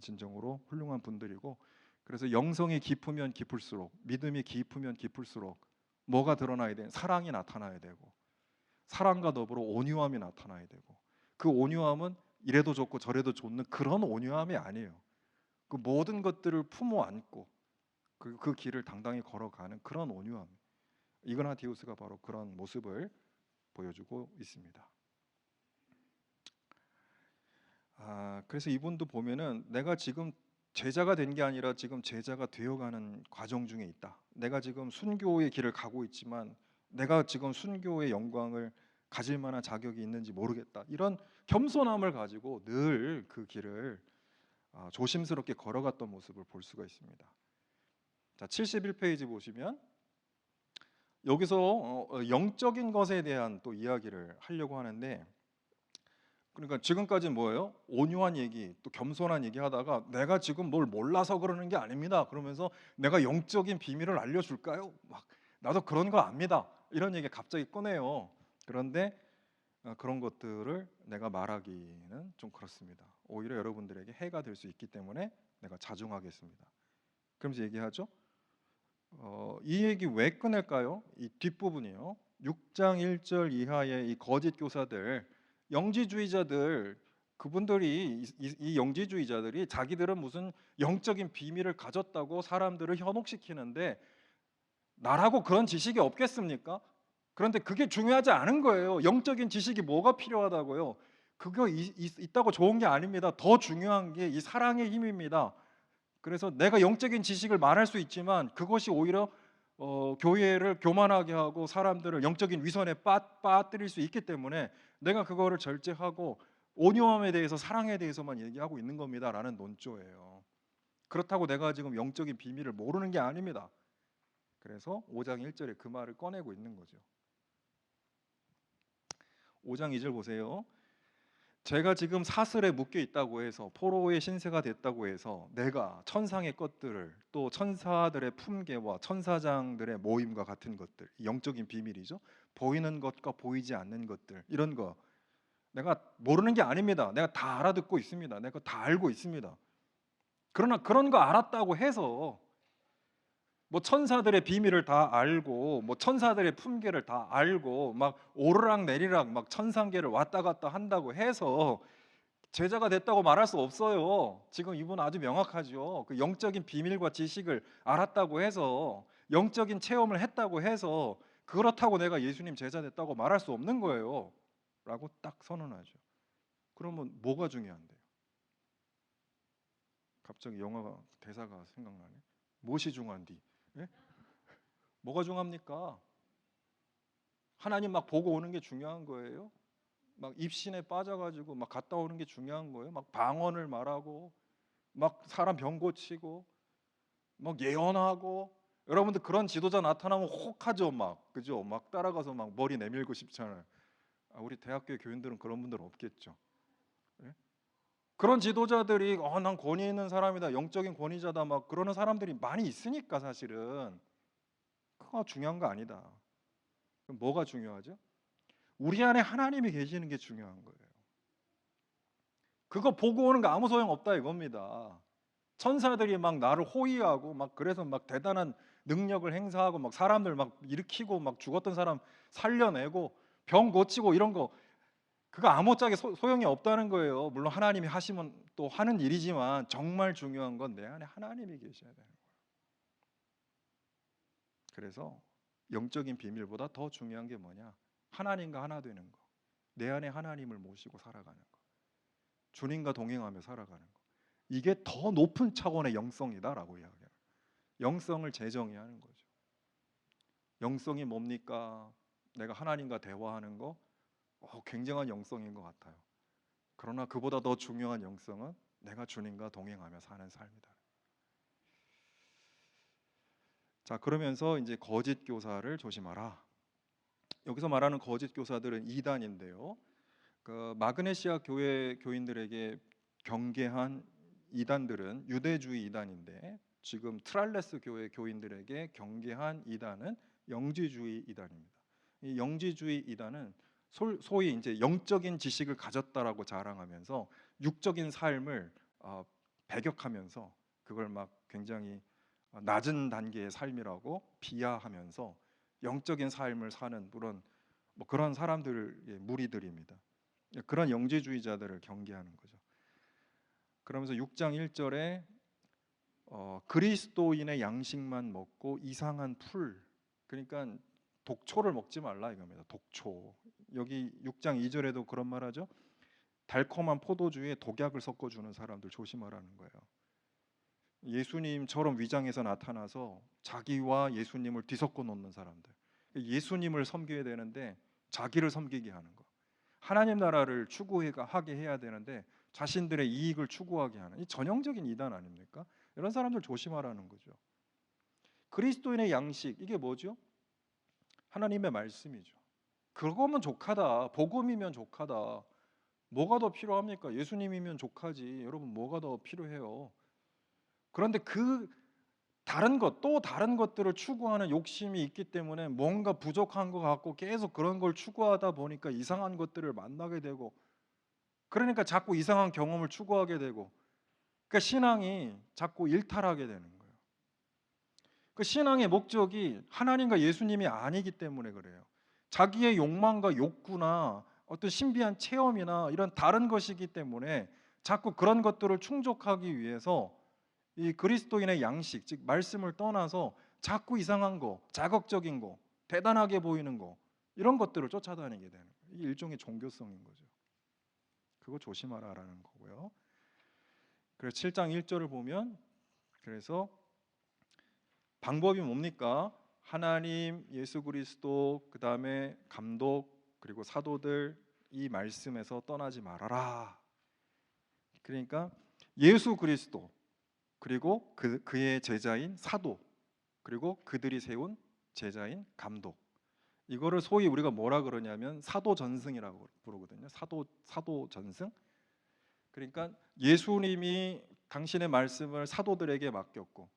진정으로 훌륭한 분들이고, 그래서 영성이 깊으면 깊을수록, 믿음이 깊으면 깊을수록 뭐가 드러나야 돼? 사랑이 나타나야 되고, 사랑과 더불어 온유함이 나타나야 되고, 그 온유함은 이래도 좋고 저래도 좋는 그런 온유함이 아니에요. 그 모든 것들을 품어 안고 그 길을 당당히 걸어가는 그런 온유함. 이그나티우스가 바로 그런 모습을 보여주고 있습니다. 그래서 이분도 보면은 내가 지금 제자가 된 게 아니라 지금 제자가 되어가는 과정 중에 있다. 내가 지금 순교의 길을 가고 있지만 내가 지금 순교의 영광을 가질 만한 자격이 있는지 모르겠다. 이런 겸손함을 가지고 늘 그 길을 조심스럽게 걸어갔던 모습을 볼 수가 있습니다. 자, 71페이지 보시면 여기서 영적인 것에 대한 또 이야기를 하려고 하는데, 그러니까 지금까지 뭐예요? 온유한 얘기, 또 겸손한 얘기 하다가 내가 지금 뭘 몰라서 그러는 게 아닙니다. 그러면서 내가 영적인 비밀을 알려줄까요? 막 나도 그런 거 압니다. 이런 얘기 갑자기 꺼내요. 그런데 그런 것들을 내가 말하기는 좀 그렇습니다. 오히려 여러분들에게 해가 될 수 있기 때문에 내가 자중하겠습니다. 그러면서 얘기하죠. 이 얘기 왜 꺼낼까요? 이 뒷부분이요. 6장 1절 이하의 이 거짓 교사들, 영지주의자들, 그분들이 이 영지주의자들이 자기들은 무슨 영적인 비밀을 가졌다고 사람들을 현혹시키는데 나라고 그런 지식이 없겠습니까? 그런데 그게 중요하지 않은 거예요. 영적인 지식이 뭐가 필요하다고요? 그거 있다고 좋은 게 아닙니다. 더 중요한 게 이 사랑의 힘입니다. 그래서 내가 영적인 지식을 말할 수 있지만 그것이 오히려 교회를 교만하게 하고 사람들을 영적인 위선에 빠뜨릴 수 있기 때문에 내가 그거를 절제하고 온유함에 대해서 사랑에 대해서만 얘기하고 있는 겁니다라는 논조예요. 그렇다고 내가 지금 영적인 비밀을 모르는 게 아닙니다. 그래서 5장 1절에 그 말을 꺼내고 있는 거죠. 5장 2절 보세요. 제가 지금 사슬에 묶여 있다고 해서 포로의 신세가 됐다고 해서 내가 천상의 것들을 또 천사들의 품계와 천사장들의 모임과 같은 것들, 영적인 비밀이죠. 보이는 것과 보이지 않는 것들, 이런 거 내가 모르는 게 아닙니다. 내가 다 알아듣고 있습니다. 내가 다 알고 있습니다. 그러나 그런 거 알았다고 해서 뭐 천사들의 비밀을 다 알고 뭐 천사들의 품계를 다 알고 막 오르락 내리락 막 천상계를 왔다 갔다 한다고 해서 제자가 됐다고 말할 수 없어요. 지금 이분 아주 명확하죠. 그 영적인 비밀과 지식을 알았다고 해서 영적인 체험을 했다고 해서 그렇다고 내가 예수님 제자 됐다고 말할 수 없는 거예요. 라고 딱 선언하죠. 그러면 뭐가 중요한데요? 갑자기 영화가 대사가 생각나네. 무엇이 중요한디? 예? 뭐가 중요합니까? 하나님 막 보고 오는 게 중요한 거예요? 막 입신에 빠져가지고 막 갔다 오는 게 중요한 거예요? 막 방언을 말하고 막 사람 병 고치고 막 예언하고 여러분들 그런 지도자 나타나면 혹하죠. 막 그죠? 막 따라가서 막 머리 내밀고 싶잖아요. 우리 대학교 교인들은 그런 분들 없겠죠. 예? 그런 지도자들이 난 권위 있는 사람이다, 영적인 권위자다 막 그러는 사람들이 많이 있으니까 사실은 그거 중요한 거 아니다. 그럼 뭐가 중요하죠? 우리 안에 하나님이 계시는 게 중요한 거예요. 그거 보고 오는 거 아무 소용 없다 이겁니다. 천사들이 막 나를 호위하고 막 그래서 막 대단한 능력을 행사하고 막 사람들 막 일으키고 막 죽었던 사람 살려내고 병 고치고 이런 거 그거 아무짝에 소용이 없다는 거예요. 물론 하나님이 하시면 또 하는 일이지만 정말 중요한 건 내 안에 하나님이 계셔야 되는 거예요. 그래서 영적인 비밀보다 더 중요한 게 뭐냐? 하나님과 하나 되는 거. 내 안에 하나님을 모시고 살아가는 거. 주님과 동행하며 살아가는 거. 이게 더 높은 차원의 영성이다라고 이야기해요. 영성을 재정의하는 거죠. 영성이 뭡니까? 내가 하나님과 대화하는 거 굉장한 영성인 것 같아요. 그러나 그보다 더 중요한 영성은 내가 주님과 동행하며 사는 삶이다. 자, 그러면서 이제 거짓 교사를 조심하라. 여기서 말하는 거짓 교사들은 이단인데요. 그 마그네시아 교회 교인들에게 경계한 이단들은 유대주의 이단인데 지금 트랄레스 교회 교인들에게 경계한 이단은 영지주의 이단입니다. 이 영지주의 이단은 소위 이제 영적인 지식을 가졌다라고 자랑하면서 육적인 삶을 배격하면서 그걸 막 굉장히 낮은 단계의 삶이라고 비하하면서 영적인 삶을 사는 그런 사람들의 무리들입니다. 그런 영지주의자들을 경계하는 거죠. 그러면서 6장 1절에 그리스도인의 양식만 먹고 이상한 풀, 그러니까 독초를 먹지 말라 이겁니다. 독초. 여기 6장 2절에도 그런 말하죠. 달콤한 포도주에 독약을 섞어주는 사람들 조심하라는 거예요. 예수님처럼 위장해서 나타나서 자기와 예수님을 뒤섞어 놓는 사람들. 예수님을 섬겨야 되는데 자기를 섬기게 하는 거. 하나님 나라를 추구하게 해야 되는데 자신들의 이익을 추구하게 하는 이 전형적인 이단 아닙니까? 이런 사람들 조심하라는 거죠. 그리스도인의 양식 이게 뭐죠? 하나님의 말씀이죠. 그거면 족하다. 복음이면 족하다. 뭐가 더 필요합니까? 예수님이면 족하지. 여러분 뭐가 더 필요해요? 그런데 그 또 다른 것들을 추구하는 욕심이 있기 때문에 뭔가 부족한 것 같고 계속 그런 걸 추구하다 보니까 이상한 것들을 만나게 되고 그러니까 자꾸 이상한 경험을 추구하게 되고 그러니까 신앙이 자꾸 일탈하게 되는 거예요. 그 신앙의 목적이 하나님과 예수님이 아니기 때문에 그래요. 자기의 욕망과 욕구나 어떤 신비한 체험이나 이런 다른 것이기 때문에 자꾸 그런 것들을 충족하기 위해서 이 그리스도인의 양식, 즉 말씀을 떠나서 자꾸 이상한 거, 자극적인 거, 대단하게 보이는 거 이런 것들을 쫓아다니게 되는 거예요. 이게 일종의 종교성인 거죠. 그거 조심하라라는 거고요. 그래서 7장 1절을 보면 그래서 방법이 뭡니까? 하나님, 예수 그리스도, 그 다음에 감독, 그리고 사도들 이 말씀에서 떠나지 말아라. 그러니까 예수 그리스도 그리고 그의 제자인 사도 그리고 그들이 세운 제자인 감독 이거를 소위 우리가 뭐라 그러냐면 사도 전승이라고 부르거든요. 사도 전승. 그러니까 예수님이 당신의 말씀을 사도들에게 맡겼고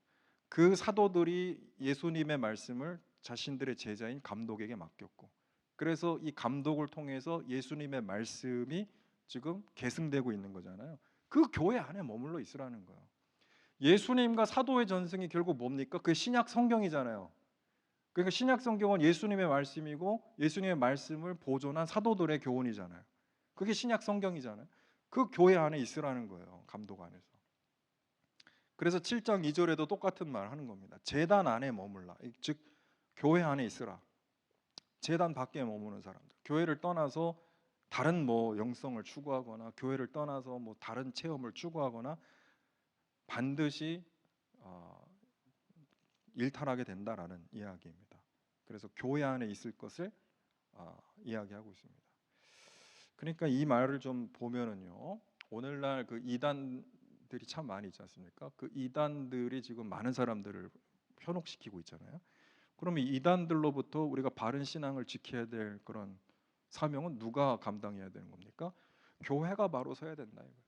그 사도들이 예수님의 말씀을 자신들의 제자인 감독에게 맡겼고 그래서 이 감독을 통해서 예수님의 말씀이 지금 계승되고 있는 거잖아요. 그 교회 안에 머물러 있으라는 거예요. 예수님과 사도의 전승이 결국 뭡니까? 그게 신약 성경이잖아요. 그러니까 신약 성경은 예수님의 말씀이고 예수님의 말씀을 보존한 사도들의 교훈이잖아요. 그게 신약 성경이잖아요. 그 교회 안에 있으라는 거예요. 감독 안에서. 그래서 7장 2절에도 똑같은 말 하는 겁니다. 제단 안에 머물라. 즉 교회 안에 있으라. 제단 밖에 머무는 사람들. 교회를 떠나서 다른 뭐 영성을 추구하거나 교회를 떠나서 뭐 다른 체험을 추구하거나 반드시 일탈하게 된다라는 이야기입니다. 그래서 교회 안에 있을 것을 이야기하고 있습니다. 그러니까 이 말을 좀 보면은요, 오늘날 그 이단들이 참 많이 있지 않습니까? 그 이단들이 지금 많은 사람들을 현혹시키고 있잖아요. 그러면 이단들로부터 우리가 바른 신앙을 지켜야 될 그런 사명은 누가 감당해야 되는 겁니까? 교회가 바로 서야 된다 이거예요.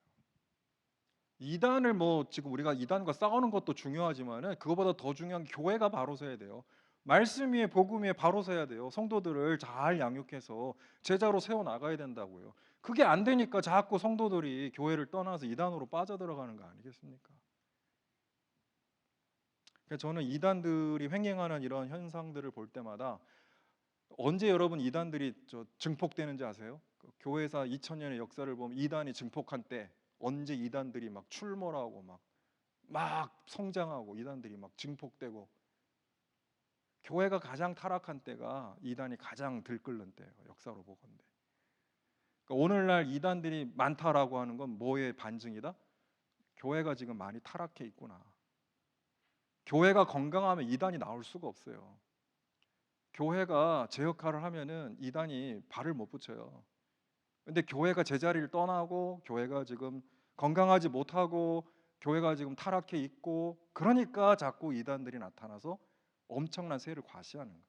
이단을 뭐 지금 우리가 이단과 싸우는 것도 중요하지만은 그거보다 더 중요한 게 교회가 바로 서야 돼요. 말씀 위에 복음 위에 바로 서야 돼요. 성도들을 잘 양육해서 제자로 세워 나가야 된다고요. 그게 안 되니까 자꾸 성도들이 교회를 떠나서 이단으로 빠져들어가는 거 아니겠습니까? 그래서 저는 이단들이 횡행하는 이런 현상들을 볼 때마다 언제 여러분 이단들이 증폭되는지 아세요? 그 교회사 2000년의 역사를 보면 이단이 증폭한 때 언제 이단들이 막 출몰하고 막 성장하고 이단들이 막 증폭되고 교회가 가장 타락한 때가 이단이 가장 들끓는 때예요. 역사로 보건대. 그러니까 오늘날 이단들이 많다라고 하는 건 뭐의 반증이다? 교회가 지금 많이 타락해 있구나. 교회가 건강하면 이단이 나올 수가 없어요. 교회가 제 역할을 하면은 이단이 발을 못 붙여요. 근데 교회가 제자리를 떠나고 교회가 지금 건강하지 못하고 교회가 지금 타락해 있고 그러니까 자꾸 이단들이 나타나서 엄청난 세를 과시하는 거예요.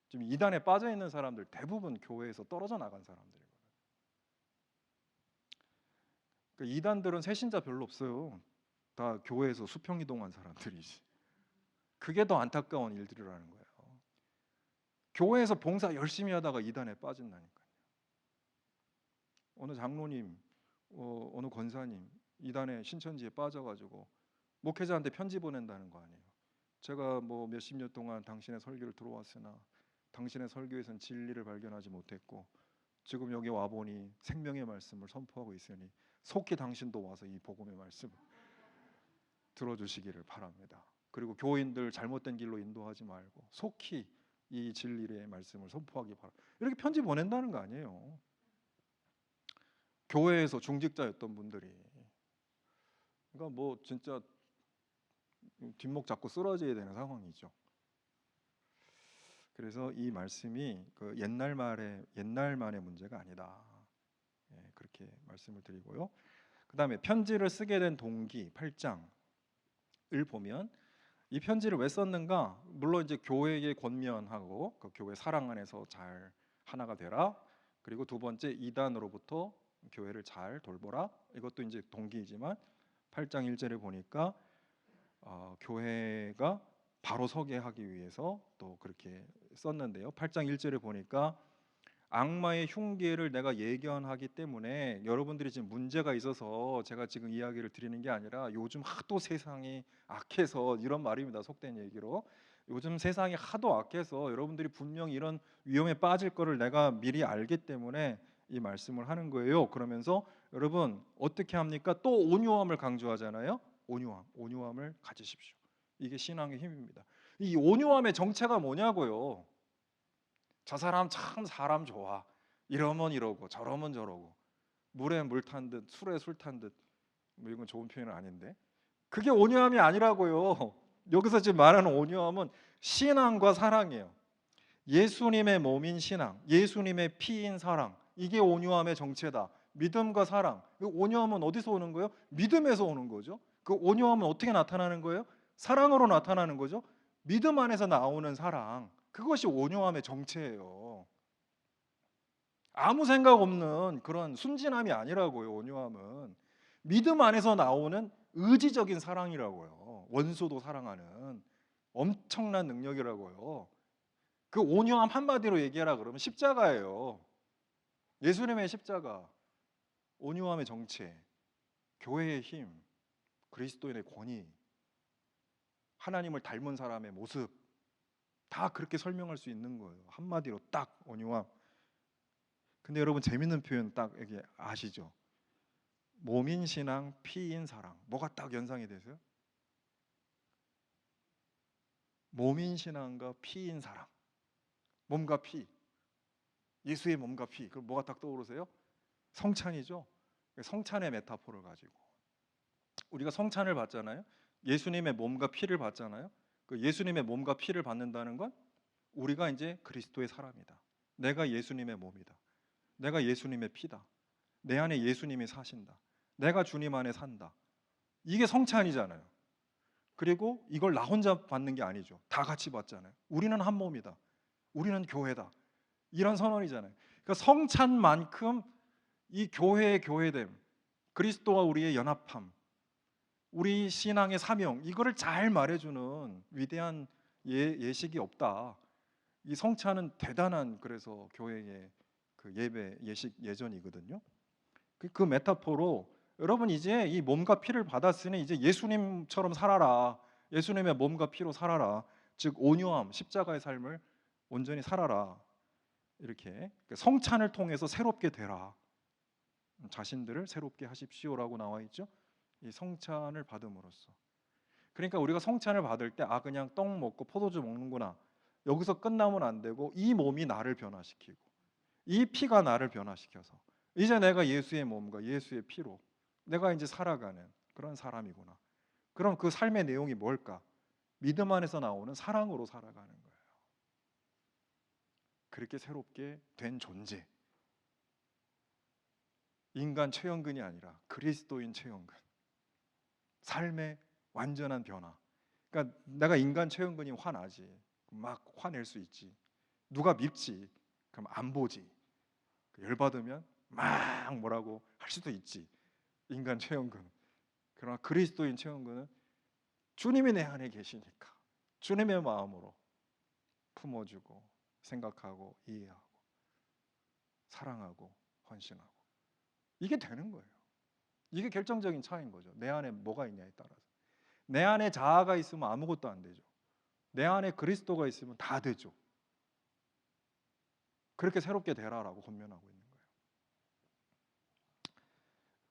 지금 이단에 빠져 있는 사람들 대부분 교회에서 떨어져 나간 사람들이거든요. 그러니까 이단들은 새신자 별로 없어요. 다 교회에서 수평이동한 사람들이지. 그게 더 안타까운 일들이라는 거예요. 교회에서 봉사 열심히 하다가 이단에 빠진다니까요. 어느 장로님, 어느 권사님 이단에 신천지에 빠져가지고 목회자한테 편지 보낸다는 거 아니에요. 제가 뭐 몇십 년 동안 당신의 설교를 들어왔으나 당신의 설교에선 진리를 발견하지 못했고 지금 여기 와 보니 생명의 말씀을 선포하고 있으니 속히 당신도 와서 이 복음의 말씀을 들어주시기를 바랍니다. 그리고 교인들 잘못된 길로 인도하지 말고 속히 이 진리의 말씀을 선포하기 바랍니다. 이렇게 편지 보낸다는 거 아니에요. 교회에서 중직자였던 분들이. 그러니까 뭐 진짜 뒷목 잡고 쓰러져야 되는 상황이죠. 그래서 이 말씀이 그 옛날만의 문제가 아니다. 그렇게 말씀을 드리고요. 그다음에 편지를 쓰게 된 동기 8장을 보면 이 편지를 왜 썼는가? 물론 이제 교회에 권면하고 그 교회 사랑 안에서 잘 하나가 되라. 그리고 두 번째 이단으로부터 교회를 잘 돌보라. 이것도 이제 동기이지만 8장 1절에 보니까 교회가 바로 서게 하기 위해서 또 그렇게 썼는데요. 8장 1절에 보니까 악마의 흉계를 내가 예견하기 때문에 여러분들이 지금 문제가 있어서 제가 지금 이야기를 드리는 게 아니라 요즘 하도 세상이 악해서 이런 말입니다. 속된 얘기로 요즘 세상이 하도 악해서 여러분들이 분명히 이런 위험에 빠질 거를 내가 미리 알기 때문에 이 말씀을 하는 거예요. 그러면서 여러분 어떻게 합니까? 또 온유함을 강조하잖아요. 온유함을 가지십시오. 이게 신앙의 힘입니다. 이 온유함의 정체가 뭐냐고요? 저 사람 참 사람 좋아. 이러면 이러고 저러면 저러고 물에 물 탄 듯 술에 술 탄 듯 뭐 이건 좋은 표현은 아닌데 그게 온유함이 아니라고요. 여기서 지금 말하는 온유함은 신앙과 사랑이에요. 예수님의 몸인 신앙, 예수님의 피인 사랑 이게 온유함의 정체다. 믿음과 사랑. 그 온유함은 어디서 오는 거예요? 믿음에서 오는 거죠. 그 온유함은 어떻게 나타나는 거예요? 사랑으로 나타나는 거죠. 믿음 안에서 나오는 사랑. 그것이 온유함의 정체예요. 아무 생각 없는 그런 순진함이 아니라고요. 온유함은 믿음 안에서 나오는 의지적인 사랑이라고요. 원수도 사랑하는 엄청난 능력이라고요. 그 온유함 한마디로 얘기하라 그러면 십자가예요. 예수님의 십자가, 온유함의 정체, 교회의 힘, 그리스도인의 권위, 하나님을 닮은 사람의 모습, 다 그렇게 설명할 수 있는 거예요. 한마디로 딱 온유함. 근데 여러분 재밌는 표현 딱 여기 아시죠? 몸인 신앙, 피인 사랑. 뭐가 딱 연상이 되세요? 몸인 신앙과 피인 사랑. 몸과 피. 예수의 몸과 피. 그럼 뭐가 딱 떠오르세요? 성찬이죠. 성찬의 메타포를 가지고 우리가 성찬을 받잖아요. 예수님의 몸과 피를 받잖아요. 그 예수님의 몸과 피를 받는다는 건 우리가 이제 그리스도의 사람이다. 내가 예수님의 몸이다. 내가 예수님의 피다. 내 안에 예수님이 사신다. 내가 주님 안에 산다. 이게 성찬이잖아요. 그리고 이걸 나 혼자 받는 게 아니죠. 다 같이 받잖아요. 우리는 한 몸이다. 우리는 교회다. 이런 선언이잖아요. 그러니까 성찬만큼 이 교회의 교회됨, 그리스도와 우리의 연합함, 우리 신앙의 사명, 이거를 잘 말해주는 위대한 예식이 없다. 이 성찬은 대단한 그래서 교회의 그 예배 예식 예전이거든요. 그 메타포로 여러분 이제 이 몸과 피를 받았으니 이제 예수님처럼 살아라. 예수님의 몸과 피로 살아라. 즉 온유함, 십자가의 삶을 온전히 살아라. 이렇게 성찬을 통해서 새롭게 되라. 자신들을 새롭게 하십시오라고 나와 있죠. 이 성찬을 받음으로써. 그러니까 우리가 성찬을 받을 때 그냥 떡 먹고 포도주 먹는구나. 여기서 끝나면 안 되고 이 몸이 나를 변화시키고 이 피가 나를 변화시켜서 이제 내가 예수의 몸과 예수의 피로 내가 이제 살아가는 그런 사람이구나. 그럼 그 삶의 내용이 뭘까? 믿음 안에서 나오는 사랑으로 살아가는 거예요. 그렇게 새롭게 된 존재. 인간 최영근이 아니라 그리스도인 최영근. 삶의 완전한 변화. 그러니까 내가 인간 최영근이 화나지. 막 화낼 수 있지. 누가 밉지. 그럼 안 보지. 열받으면 막 뭐라고 할 수도 있지. 인간 최영근. 그러나 그리스도인 최영근은 주님이 내 안에 계시니까 주님의 마음으로 품어주고 생각하고 이해하고 사랑하고 헌신하고 이게 되는 거예요. 이게 결정적인 차이인 거죠. 내 안에 뭐가 있냐에 따라서. 내 안에 자아가 있으면 아무것도 안 되죠. 내 안에 그리스도가 있으면 다 되죠. 그렇게 새롭게 되라라고 권면하고 있는 거예요.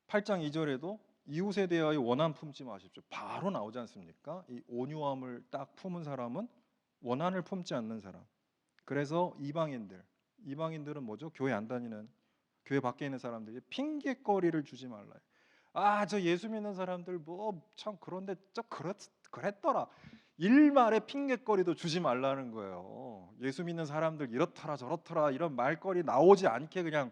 8장 2절에도 이웃에 대하여 원한 품지 마십시오. 바로 나오지 않습니까? 이 온유함을 딱 품은 사람은 원한을 품지 않는 사람. 그래서 이방인들은 뭐죠? 교회 안 다니는 교회 밖에 있는 사람들이 핑계거리를 주지 말라요. 저 예수 믿는 사람들 뭐 참 그런데 그랬더라. 일말의 핑계거리도 주지 말라는 거예요. 예수 믿는 사람들 이렇더라 저렇더라 이런 말거리 나오지 않게 그냥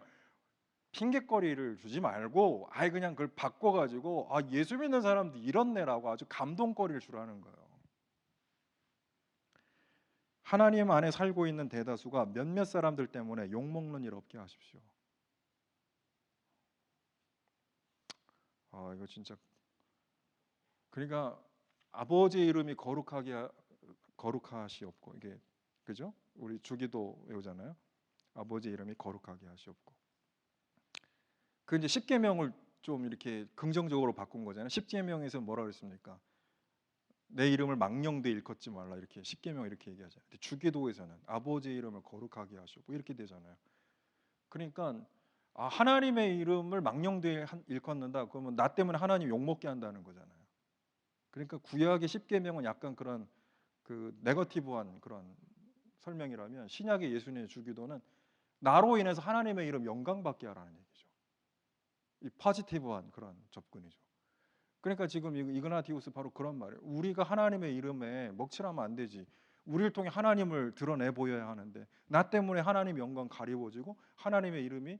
핑계거리를 주지 말고 그냥 그걸 바꿔가지고 예수 믿는 사람들 이렇네라고 아주 감동거리를 주라는 거예요. 하나님 안에 살고 있는 대다수가 몇몇 사람들 때문에 욕먹는 일 없게 하십시오. 이거 진짜 그러니까 아버지의 이름이 거룩하시옵고 이게 그죠? 우리 주기도 외우잖아요. 아버지의 이름이 거룩하게 하시옵고. 그 이제 십계명을 좀 이렇게 긍정적으로 바꾼 거잖아요. 십계명에서 뭐라 그랬습니까? 내 이름을 망령되이 일컫지 말라 이렇게 십계명 이렇게 얘기하잖아요. 근데 주기도에서는 아버지의 이름을 거룩하게 하시옵고 이렇게 되잖아요. 그러니까 하나님의 이름을 망령되이 일컫는다. 그러면 나 때문에 하나님 욕 먹게 한다는 거잖아요. 그러니까 구약의 십계명은 약간 그런 그 네거티브한 그런 설명이라면 신약의 예수님의 주기도는 나로 인해서 하나님의 이름 영광받게 하라는 얘기죠. 이 포지티브한 그런 접근이죠. 그러니까 지금 이그나티우스 바로 그런 말이에요. 우리가 하나님의 이름에 먹칠하면 안 되지. 우리를 통해 하나님을 드러내 보여야 하는데 나 때문에 하나님 영광 가리워지고 하나님의 이름이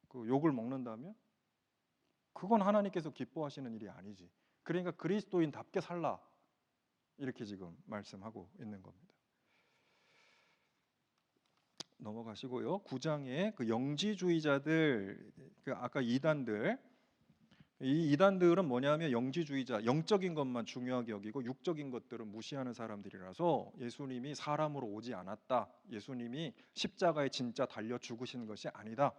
그 욕을 먹는다면 그건 하나님께서 기뻐하시는 일이 아니지. 그러니까 그리스도인답게 살라 이렇게 지금 말씀하고 있는 겁니다. 넘어가시고요. 9장에 그 영지주의자들, 그 아까 이단들, 이 이단들은 뭐냐면 영지주의자, 영적인 것만 중요하게 여기고 육적인 것들은 무시하는 사람들이라서 예수님이 사람으로 오지 않았다, 예수님이 십자가에 진짜 달려 죽으신 것이 아니다,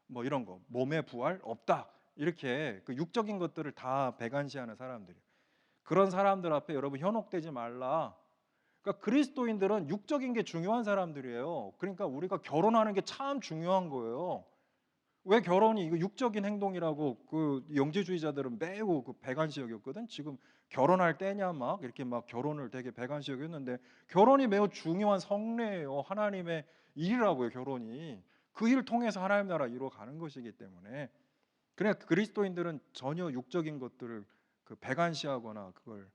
뭐 이런 거, 몸의 부활 없다, 이렇게 그 육적인 것들을 다 배관시하는 사람들이에요. 그런 사람들 앞에 여러분 현혹되지 말라. 그러니까 그리스도인들은 육적인 게 중요한 사람들이에요. 그러니까 우리가 결혼하는 게 참 중요한 거예요. 왜 결혼이 이거 육적인 행동이라고 그 영지주의자들은 매우 그 배관시 여겼거든. 지금 결혼할 때냐 막 이렇게 막 결혼을 되게 배관시 여겼는데, 결혼이 매우 중요한 성례예요. 하나님의 일이라고요. 결혼이 그 일을 통해서 하나님 나라 이루어 가는 것이기 때문에, 그래 그리스도인들은 전혀 육적인 것들을 그 배관시하거나 그걸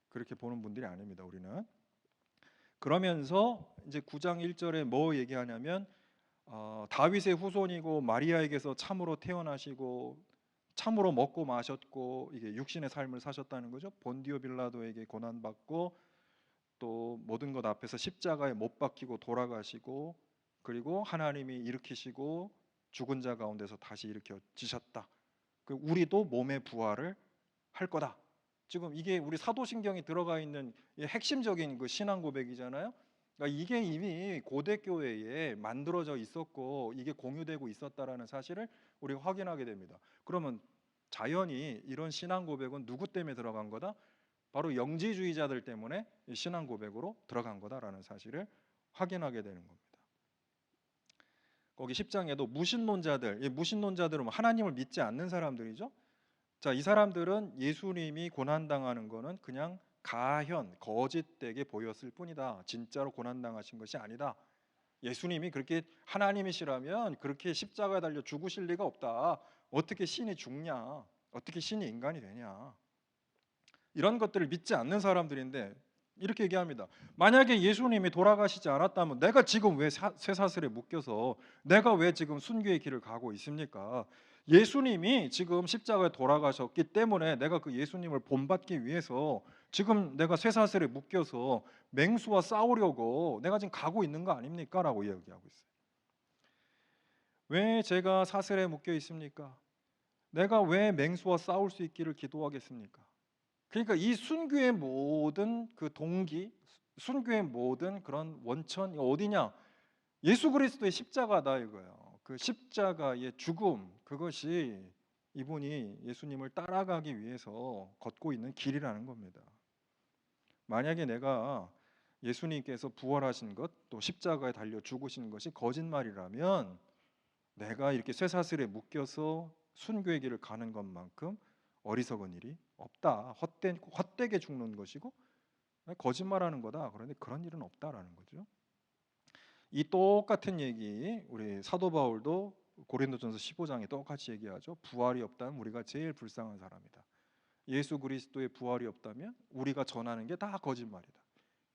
그렇게 보는 분들이 아닙니다. 우리는. 그러면서 이제 9장 1절에 뭐 얘기하냐면 다윗의 후손이고 마리아에게서 참으로 태어나시고 참으로 먹고 마셨고 이게 육신의 삶을 사셨다는 거죠. 본디오 빌라도에게 고난 받고 또 모든 것 앞에서 십자가에 못 박히고 돌아가시고, 그리고 하나님이 일으키시고 죽은 자 가운데서 다시 일으켜지셨다. 그 우리도 몸의 부활을 할 거다. 지금 이게 우리 사도신경에 들어가 있는 핵심적인 그 신앙 고백이잖아요. 그러니까 이게 이미 고대 교회에 만들어져 있었고 이게 공유되고 있었다라는 사실을 우리가 확인하게 됩니다. 그러면 자연히 이런 신앙 고백은 누구 때문에 들어간 거다? 바로 영지주의자들 때문에 신앙 고백으로 들어간 거다라는 사실을 확인하게 되는 겁니다. 거기 10장에도 무신론자들, 이 무신론자들은 하나님을 믿지 않는 사람들이죠. 자, 이 사람들은 예수님이 고난당하는 거는 그냥 가현, 거짓되게 보였을 뿐이다. 진짜로 고난당하신 것이 아니다. 예수님이 그렇게 하나님이시라면 그렇게 십자가에 달려 죽으실 리가 없다. 어떻게 신이 죽냐? 어떻게 신이 인간이 되냐? 이런 것들을 믿지 않는 사람들인데 이렇게 얘기합니다. 만약에 예수님이 돌아가시지 않았다면 내가 지금 왜 쇠사슬에 묶여서 내가 왜 지금 순교의 길을 가고 있습니까? 예수님이 지금 십자가에 돌아가셨기 때문에 내가 그 예수님을 본받기 위해서 지금 내가 쇠사슬에 묶여서 맹수와 싸우려고 내가 지금 가고 있는 거 아닙니까? 라고 이야기하고 있어요. 왜 제가 사슬에 묶여 있습니까? 내가 왜 맹수와 싸울 수 있기를 기도하겠습니까? 그러니까 이 순교의 모든 그 동기, 순교의 모든 그런 원천이 어디냐? 예수 그리스도의 십자가다 이거예요. 그 십자가의 죽음, 그것이 이분이 예수님을 따라가기 위해서 걷고 있는 길이라는 겁니다. 만약에 내가 예수님께서 부활하신 것, 또 십자가에 달려 죽으신 것이 거짓말이라면 내가 이렇게 쇠사슬에 묶여서 순교의 길을 가는 것만큼 어리석은 일이 없다. 헛되게 죽는 것이고 거짓말하는 거다. 그런데 그런 일은 없다라는 거죠. 이 똑같은 얘기 우리 사도 바울도 고린도전서 15장에 똑같이 얘기하죠. 부활이 없다면 우리가 제일 불쌍한 사람이다. 예수 그리스도의 부활이 없다면 우리가 전하는 게 다 거짓말이다.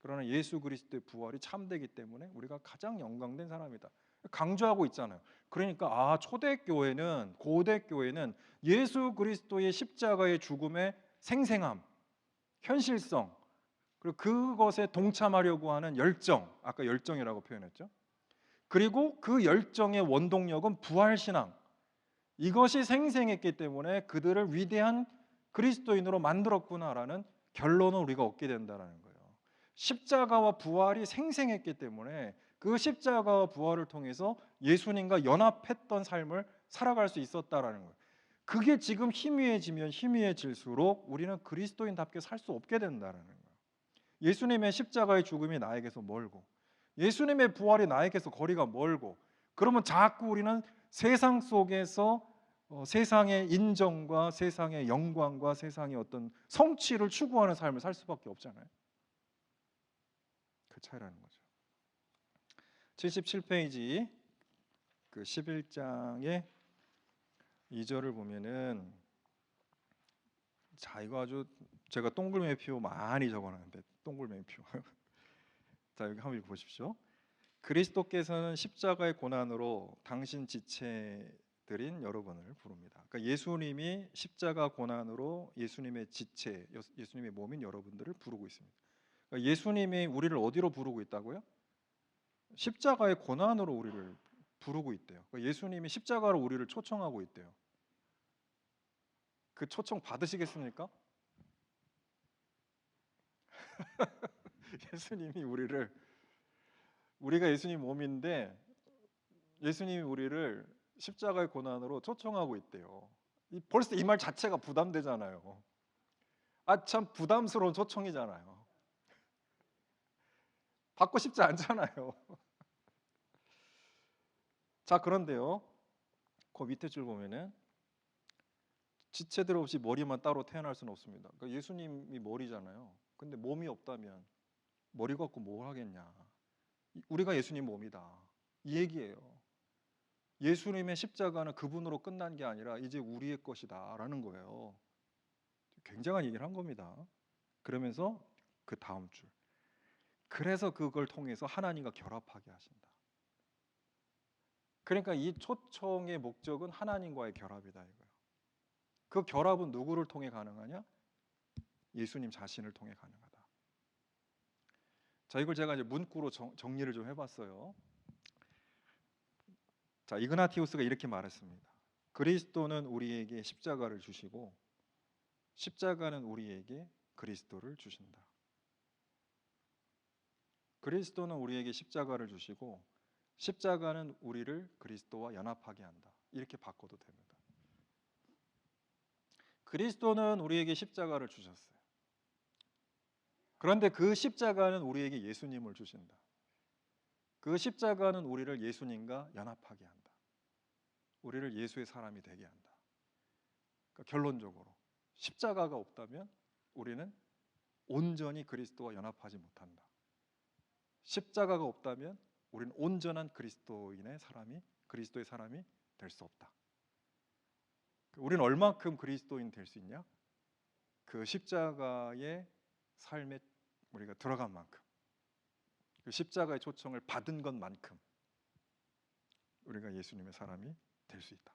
그러나 예수 그리스도의 부활이 참되기 때문에 우리가 가장 영광된 사람이다. 강조하고 있잖아요. 그러니까 초대교회는, 고대교회는 예수 그리스도의 십자가의 죽음의 생생함, 현실성, 그리고 그것에 동참하려고 하는 열정, 아까 열정이라고 표현했죠. 그리고 그 열정의 원동력은 부활신앙, 이것이 생생했기 때문에 그들을 위대한 그리스도인으로 만들었구나라는 결론을 우리가 얻게 된다는 거예요. 십자가와 부활이 생생했기 때문에 그 십자가와 부활을 통해서 예수님과 연합했던 삶을 살아갈 수 있었다라는 거예요. 그게 지금 희미해지면 희미해질수록 우리는 그리스도인답게 살 수 없게 된다는 거예요. 예수님의 십자가의 죽음이 나에게서 멀고 예수님의 부활이 나에게서 거리가 멀고, 그러면 자꾸 우리는 세상 속에서 세상의 인정과 세상의 영광과 세상의 어떤 성취를 추구하는 삶을 살 수밖에 없잖아요. 그 차이라는 거죠. 77페이지 그 11장의 2절을 보면은, 자 이거 아주 제가 동글매표 많이 적어놨는데 동글매표 자 여기 한번 읽어보십시오. 그리스도께서는 십자가의 고난으로 당신 지체들인 여러분을 부릅니다. 그러니까 예수님이 십자가 고난으로 예수님의 지체, 예수님의 몸인 여러분들을 부르고 있습니다. 그러니까 예수님이 우리를 어디로 부르고 있다고요? 십자가의 고난으로 우리를 부르고 있대요. 그러니까 예수님이 십자가로 우리를 초청하고 있대요. 그 초청 받으시겠습니까? 예수님이 우리가 예수님 몸인데 예수님이 우리를 십자가의 고난으로 초청하고 있대요. 벌써 이 말 자체가 부담되잖아요. 아, 참 부담스러운 초청이잖아요. 받고 싶지 않잖아요. 자, 그런데요, 그 밑에 줄 보면은 지체들 없이 머리만 따로 태어날 수는 없습니다. 그러니까 예수님이 머리잖아요. 근데 몸이 없다면 머리 갖고 뭘 하겠냐? 우리가 예수님 몸이다. 이 얘기예요. 예수님의 십자가는 그분으로 끝난 게 아니라 이제 우리의 것이다라는 거예요. 굉장한 얘기를 한 겁니다. 그러면서 그 다음 줄. 그래서 그걸 통해서 하나님과 결합하게 하신다. 그러니까 이 초청의 목적은 하나님과의 결합이다 이거예요. 그 결합은 누구를 통해 가능하냐? 예수님 자신을 통해 가능하다. 자, 이걸 제가 이제 문구로 정리를 좀 해봤어요. 자, 이그나티우스가 이렇게 말했습니다. 그리스도는 우리에게 십자가를 주시고 십자가는 우리에게 그리스도를 주신다. 그리스도는 우리에게 십자가를 주시고 십자가는 우리를 그리스도와 연합하게 한다. 이렇게 바꿔도 됩니다. 그리스도는 우리에게 십자가를 주셨어요. 그런데 그 십자가는 우리에게 예수님을 주신다. 그 십자가는 우리를 예수님과 연합하게 한다. 우리를 예수의 사람이 되게 한다. 그러니까 결론적으로 십자가가 없다면 우리는 온전히 그리스도와 연합하지 못한다. 십자가가 없다면 우리는 온전한 그리스도의 사람이 될 수 없다. 우리는 얼만큼 그리스도인 될 수 있냐? 그 십자가의 삶에 우리가 들어간 만큼, 그 십자가의 초청을 받은 것만큼 우리가 예수님의 사람이 될 수 있다.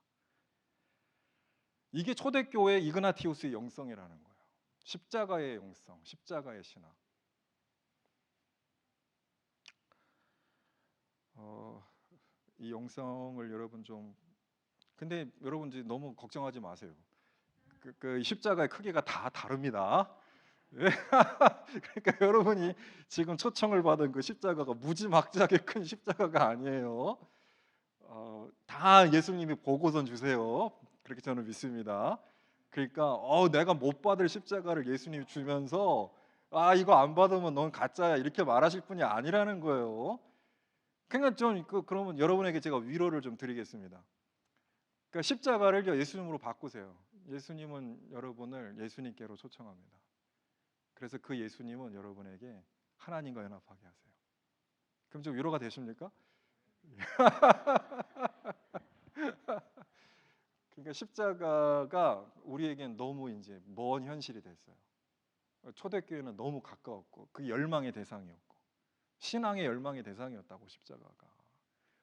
이게 초대교회 이그나티우스의 영성이라는 거예요. 십자가의 영성, 십자가의 신앙. 이 영성을 여러분 좀, 근데 여러분 이제 너무 걱정하지 마세요. 그 십자가의 크기가 다 다릅니다. 예. 그러니까 여러분이 지금 초청을 받은 그 십자가가 무지막지하게 큰 십자가가 아니에요. 다 예수님이 보고선 주세요. 그렇게 저는 믿습니다. 그러니까 내가 못 받을 십자가를 예수님이 주면서 이거 안 받으면 넌 가짜야 이렇게 말하실 분이 아니라는 거예요. 그러니까 좀 그러면 여러분에게 제가 위로를 좀 드리겠습니다. 그러니까 십자가를 예수님으로 바꾸세요. 예수님은 여러분을 예수님께로 초청합니다. 그래서 그 예수님은 여러분에게 하나님과 연합하게 하세요. 그럼 좀 위로가 되십니까? 그러니까 십자가가 우리에겐 너무 이제 먼 현실이 됐어요. 초대교회는 너무 가까웠고 그 열망의 대상이었고 신앙의 열망의 대상이었다고 십자가가.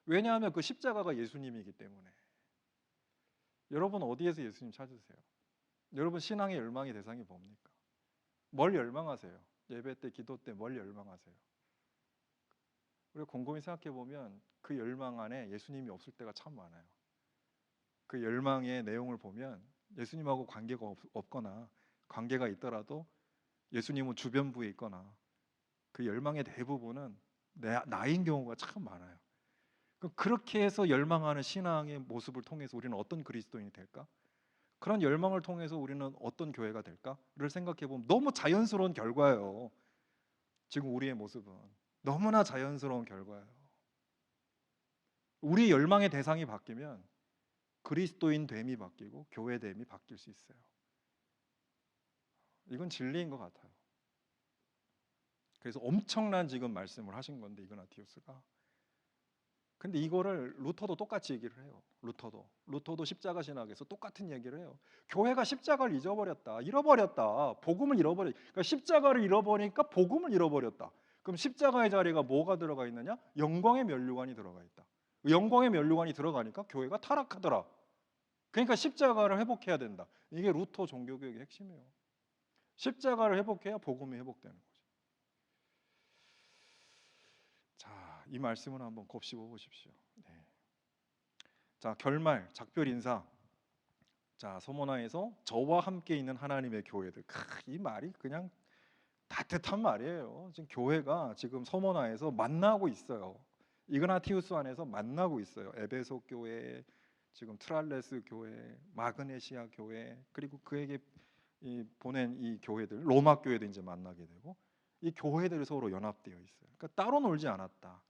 왜냐하면 그 십자가가 예수님이기 때문에. 여러분 어디에서 예수님 찾으세요? 여러분 신앙의 열망의 대상이 뭡니까? 뭘 열망하세요? 예배 때 기도 때 뭘 열망하세요? 우리가 곰곰이 생각해 보면 그 열망 안에 예수님이 없을 때가 참 많아요. 그 열망의 내용을 보면 예수님하고 관계가 없거나 관계가 있더라도 예수님은 주변부에 있거나 그 열망의 대부분은 나인 경우가 참 많아요. 그렇게 해서 열망하는 신앙의 모습을 통해서 우리는 어떤 그리스도인이 될까? 그런 열망을 통해서 우리는 어떤 교회가 될까를 생각해 보면 너무 자연스러운 결과예요. 지금 우리의 모습은 너무나 자연스러운 결과예요. 우리 열망의 대상이 바뀌면 그리스도인 됨이 바뀌고 교회 됨이 바뀔 수 있어요. 이건 진리인 것 같아요. 그래서 엄청난 지금 말씀을 하신 건데 이그나티우스가. 근데 이거를 루터도 똑같이 얘기를 해요. 루터도 십자가 신학에서 똑같은 얘기를 해요. 교회가 십자가를 잃어버렸다. 복음을 그러니까 십자가를 잃어버리니까 복음을 잃어버렸다. 그럼 십자가의 자리가 뭐가 들어가 있느냐? 영광의 면류관이 들어가 있다. 영광의 면류관이 들어가니까 교회가 타락하더라. 그러니까 십자가를 회복해야 된다. 이게 루터 종교교육의 핵심이에요. 십자가를 회복해야 복음이 회복되는 거죠. 자, 이 말씀을 한번 곱씹어 보십시오. 네. 자, 결말 작별 인사. 자, 서머나에서 저와 함께 있는 하나님의 교회들. 이 말이 그냥 따뜻한 말이에요. 지금 교회가 지금 서머나에서 만나고 있어요. 이그나티우스 안에서 만나고 있어요. 에베소 교회, 지금 트랄레스 교회, 마그네시아 교회, 그리고 그에게 보낸 이 교회들, 로마 교회도 이제 만나게 되고, 이 교회들이 서로 연합되어 있어요. 그러니까 따로 놀지 않았다.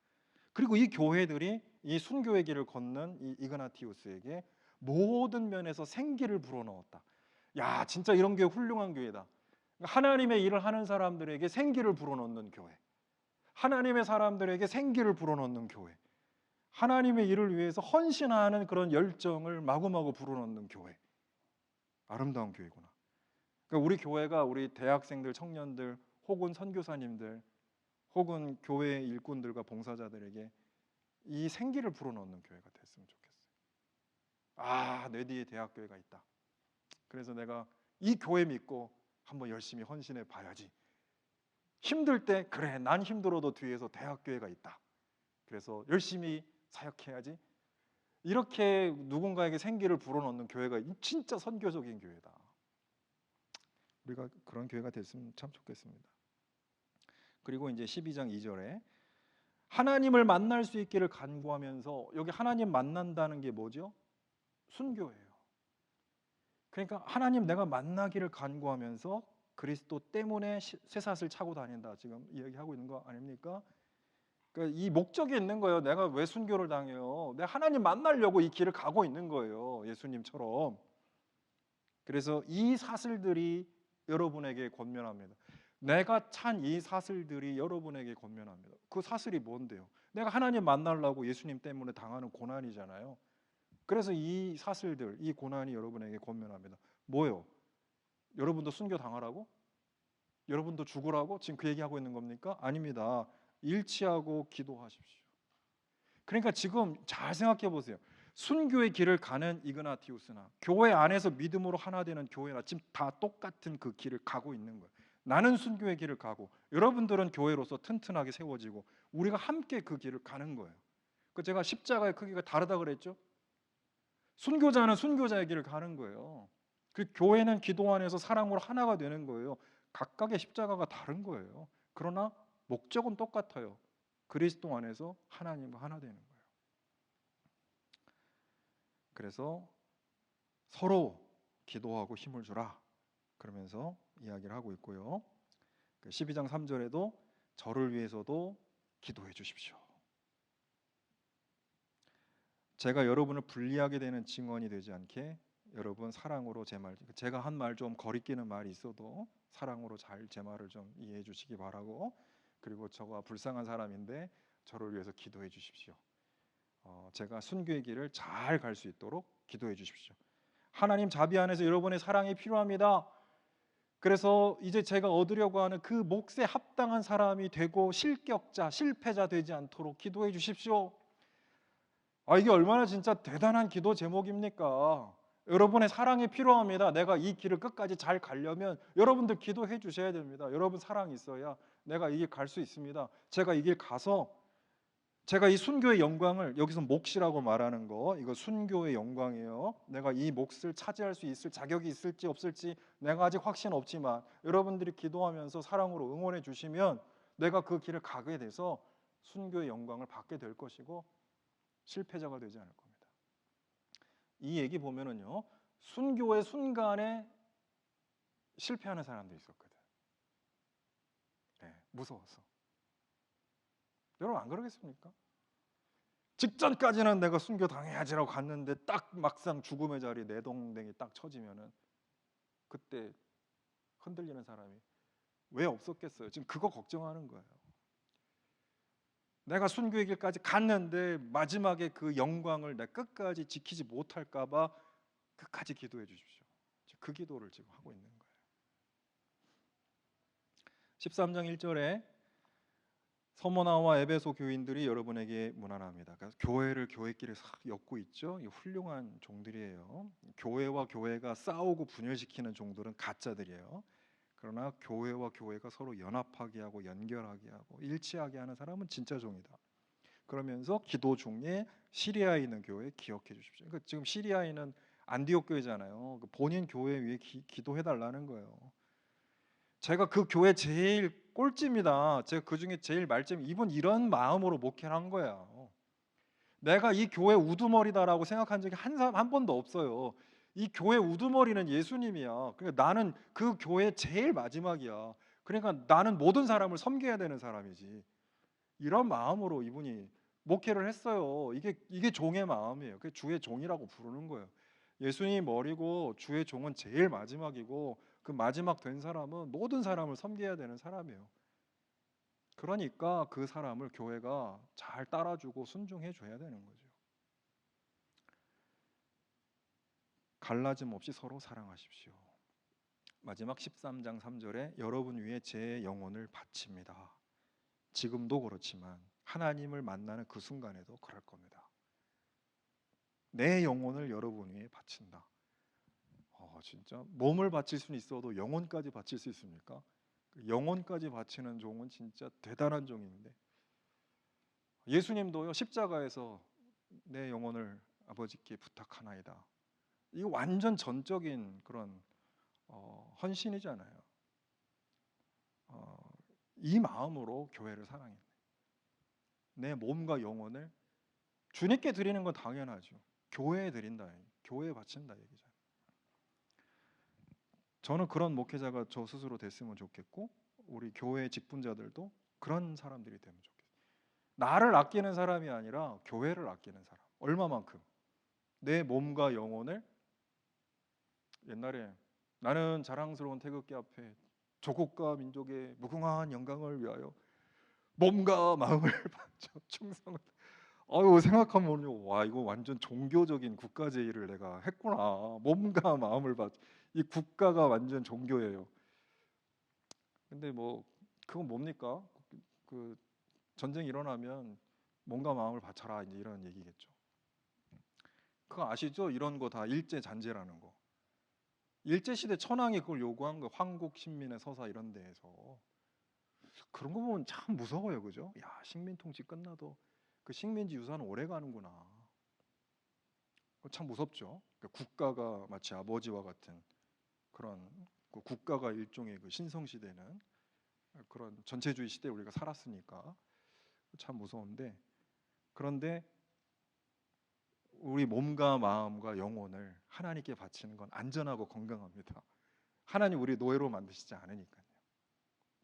그리고 이 교회들이 이 순교의 길을 걷는 이 이그나티우스에게 모든 면에서 생기를 불어넣었다. 야, 진짜 이런 교회 훌륭한 교회다. 하나님의 일을 하는 사람들에게 생기를 불어넣는 교회, 하나님의 사람들에게 생기를 불어넣는 교회, 하나님의 일을 위해서 헌신하는 그런 열정을 마구마구 불어넣는 교회. 아름다운 교회구나. 그러니까 우리 교회가 우리 대학생들, 청년들, 혹은 선교사님들, 혹은 교회 일꾼들과 봉사자들에게 이 생기를 불어넣는 교회가 됐으면 좋겠어요. 아, 내 뒤에 대학교회가 있다. 그래서 내가 이 교회 믿고 한번 열심히 헌신해 봐야지. 힘들 때 그래, 난 힘들어도 뒤에서 대학교회가 있다. 그래서 열심히 사역해야지. 이렇게 누군가에게 생기를 불어넣는 교회가 진짜 선교적인 교회다. 우리가 그런 교회가 됐으면 참 좋겠습니다. 그리고 이제 12장 2절에 하나님을 만날 수 있기를 간구하면서, 여기 하나님 만난다는 게 뭐죠? 순교예요. 그러니까 하나님 내가 만나기를 간구하면서 그리스도 때문에 쇠사슬 차고 다닌다, 지금 이야기하고 있는 거 아닙니까? 그러니까 이 목적이 있는 거예요. 내가 왜 순교를 당해요? 내가 하나님 만나려고 이 길을 가고 있는 거예요, 예수님처럼. 그래서 이 사슬들이 여러분에게 권면합니다. 내가 찬 이 사슬들이 여러분에게 권면합니다. 그 사슬이 뭔데요? 내가 하나님 만나려고 예수님 때문에 당하는 고난이잖아요. 그래서 이 사슬들, 이 고난이 여러분에게 권면합니다. 뭐요? 여러분도 순교 당하라고? 여러분도 죽으라고? 지금 그 얘기하고 있는 겁니까? 아닙니다. 일치하고 기도하십시오. 그러니까 지금 잘 생각해 보세요. 순교의 길을 가는 이그나티우스나 교회 안에서 믿음으로 하나 되는 교회나 지금 다 똑같은 그 길을 가고 있는 거예요. 나는 순교의 길을 가고 여러분들은 교회로서 튼튼하게 세워지고 우리가 함께 그 길을 가는 거예요. 그 제가 십자가의 크기가 다르다 그랬죠? 순교자는 순교자의 길을 가는 거예요. 그 교회는 기도 안에서 사랑으로 하나가 되는 거예요. 각각의 십자가가 다른 거예요. 그러나 목적은 똑같아요. 그리스도 안에서 하나님과 하나 되는 거예요. 그래서 서로 기도하고 힘을 주라, 그러면서 이야기를 하고 있고요. 12장 3절에도 저를 위해서도 기도해 주십시오. 제가 여러분을 불리하게 되는 증언이 되지 않게 여러분 사랑으로 제가 한 말 좀 거리끼는 말이 있어도 사랑으로 잘 제 말을 좀 이해해 주시기 바라고, 그리고 저가 불쌍한 사람인데 저를 위해서 기도해 주십시오. 제가 순교의 길을 잘 갈 수 있도록 기도해 주십시오. 하나님 자비 안에서 여러분의 사랑이 필요합니다. 그래서 이제 제가 얻으려고 하는 그 몫에 합당한 사람이 되고 실격자, 실패자 되지 않도록 기도해 주십시오. 이게 얼마나 진짜 대단한 기도 제목입니까? 여러분의 사랑이 필요합니다. 내가 이 길을 끝까지 잘 가려면 여러분들 기도해 주셔야 됩니다. 여러분 사랑이 있어야 내가 이 길 갈 수 있습니다. 제가 이 길 가서 제가 이 순교의 영광을, 여기서 몫이라고 말하는 거, 이거 순교의 영광이에요. 내가 이 몫을 차지할 수 있을 자격이 있을지 없을지 내가 아직 확신 없지만 여러분들이 기도하면서 사랑으로 응원해 주시면 내가 그 길을 가게 돼서 순교의 영광을 받게 될 것이고 실패자가 되지 않을 겁니다. 이 얘기 보면은요, 순교의 순간에 실패하는 사람도 있었거든. 네, 무서워서. 여러분 안 그러겠습니까? 직전까지는 내가 순교 당해야지라고 갔는데 딱 막상 죽음의 자리에 내동댕이 딱 쳐지면은 그때 흔들리는 사람이 왜 없었겠어요? 지금 그거 걱정하는 거예요. 내가 순교의 길까지 갔는데 마지막에 그 영광을 내가 끝까지 지키지 못할까 봐 끝까지 기도해 주십시오. 그 기도를 지금 하고 있는 거예요. 13장 1절에 서머나와 에베소 교인들이 여러분에게 문안합니다. 그러니까 교회를 교회끼리 싹 엮고 있죠. 이 훌륭한 종들이에요. 교회와 교회가 싸우고 분열시키는 종들은 가짜들이에요. 그러나 교회와 교회가 서로 연합하게 하고 연결하게 하고 일치하게 하는 사람은 진짜 종이다. 그러면서 기도 중에 시리아에 있는 교회 기억해 주십시오. 그러니까 지금 시리아에 있는 안디옥 교회잖아요. 그 본인 교회 위에 기도해 달라는 거예요. 제가 그 교회 제일 꼴찌입니다. 제가 그 중에 제일 말점. 이분 이런 마음으로 목회를 한 거예요. 내가 이 교회 우두머리다라고 생각한 적이 한 번도 없어요. 이 교회 우두머리는 예수님이야. 그러니까 나는 그 교회 제일 마지막이야. 그러니까 나는 모든 사람을 섬겨야 되는 사람이지. 이런 마음으로 이분이 목회를 했어요. 이게 종의 마음이에요. 그 주의 종이라고 부르는 거예요. 예수님이 머리고 주의 종은 제일 마지막이고 그 마지막 된 사람은 모든 사람을 섬겨야 되는 사람이에요. 그러니까 그 사람을 교회가 잘 따라주고 순종해 줘야 되는 거죠. 갈라짐 없이 서로 사랑하십시오. 마지막 13장 3절에 여러분 위에 제 영혼을 바칩니다. 지금도 그렇지만 하나님을 만나는 그 순간에도 그럴 겁니다. 내 영혼을 여러분 위에 바친다. 진짜 몸을 바칠 수는 있어도 영혼까지 바칠 수 있습니까? 그 영혼까지 바치는 종은 진짜 대단한 종인데 예수님도요 십자가에서 내 영혼을 아버지께 부탁하나이다. 이거 완전 전적인 그런 헌신이잖아요. 이 마음으로 교회를 사랑해. 내 몸과 영혼을 주님께 드리는 건 당연하죠. 교회에 드린다, 교회에 바친다 얘기잖아요. 저는 그런 목회자가 저 스스로 됐으면 좋겠고 우리 교회 직분자들도 그런 사람들이 되면 좋겠어요. 나를 아끼는 사람이 아니라 교회를 아끼는 사람. 얼마만큼? 내 몸과 영혼을 옛날에 나는 자랑스러운 태극기 앞에 조국과 민족의 무궁한 영광을 위하여 몸과 마음을 바쳐 충성을. 아유 생각하면요, 와 이거 완전 종교적인 국가 제의를 내가 했구나. 몸과 마음을 바쳐. 이 국가가 완전 종교예요. 근데 뭐 그건 뭡니까? 그 전쟁이 일어나면 몸과 마음을 바쳐라 이제 이런 얘기겠죠. 그거 아시죠? 이런 거 다 일제 잔재라는 거. 일제 시대 천황이 그걸 요구한 거. 황국 신민의 서사 이런 데에서 그런 거 보면 참 무서워요, 그죠? 야 식민 통치 끝나도 그 식민지 유산은 오래 가는구나. 참 무섭죠. 그러니까 국가가 마치 아버지와 같은 그런 그 국가가 일종의 그 신성 시대는 그런 전체주의 시대에 우리가 살았으니까 참 무서운데 그런데 우리 몸과 마음과 영혼을 하나님께 바치는 건 안전하고 건강합니다. 하나님 우리 노예로 만드시지 않으니까요.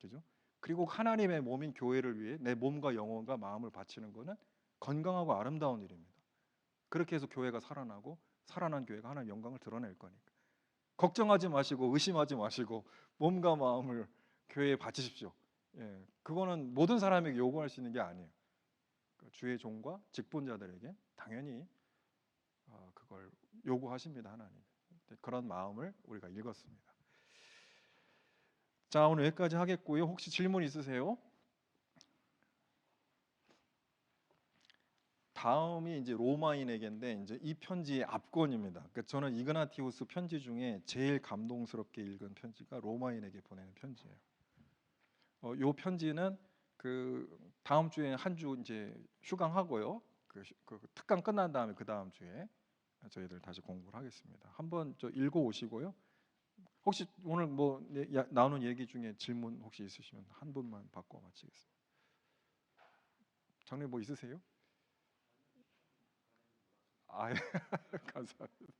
그죠? 그리고 하나님의 몸인 교회를 위해 내 몸과 영혼과 마음을 바치는 것은 건강하고 아름다운 일입니다. 그렇게 해서 교회가 살아나고 살아난 교회가 하나님의 영광을 드러낼 거니까. 걱정하지 마시고 의심하지 마시고 몸과 마음을 교회에 바치십시오. 예, 그거는 모든 사람에게 요구할 수 있는 게 아니에요. 주의 종과 직분자들에게 당연히 그걸 요구하십니다, 하나님. 그런 마음을 우리가 읽었습니다. 자, 오늘 여기까지 하겠고요. 혹시 질문 있으세요? 다음이 이제 로마인에게인데 이제 이 편지의 앞권입니다. 그러니까 저는 이그나티우스 편지 중에 제일 감동스럽게 읽은 편지가 로마인에게 보내는 편지예요. 요 편지는 그 다음 주에 한 주 이제 휴강하고요. 그 특강 끝난 다음에 그 다음 주에 저희들 다시 공부를 하겠습니다. 한번 저 읽어 오시고요. 혹시 오늘 뭐 나누는 얘기 중에 질문 혹시 있으시면 한 분만 받고 마치겠습니다. 장님 뭐 있으세요? 아, 예. 감사합니다.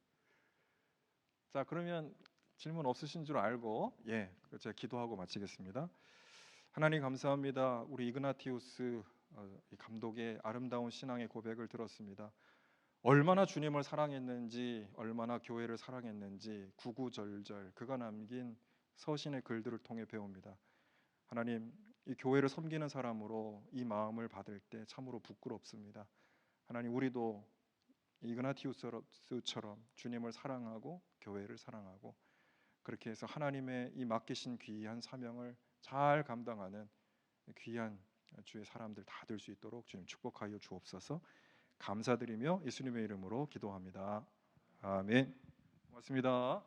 자, 그러면 질문 없으신 줄 알고 제가 기도하고 마치겠습니다. 하나님 감사합니다. 우리 이그나티우스 이 감독의 아름다운 신앙의 고백을 들었습니다. 얼마나 주님을 사랑했는지, 얼마나 교회를 사랑했는지 구구절절 그가 남긴 서신의 글들을 통해 배웁니다. 하나님, 이 교회를 섬기는 사람으로 이 마음을 받을 때 참으로 부끄럽습니다. 하나님, 우리도 이그나티우스처럼 주님을 사랑하고 교회를 사랑하고 그렇게 해서 하나님의 이 맡기신 귀한 사명을 잘 감당하는 귀한 주의 사람들 다 될 수 있도록 주님 축복하여 주옵소서. 감사드리며 예수님의 이름으로 기도합니다. 아멘. 고맙습니다.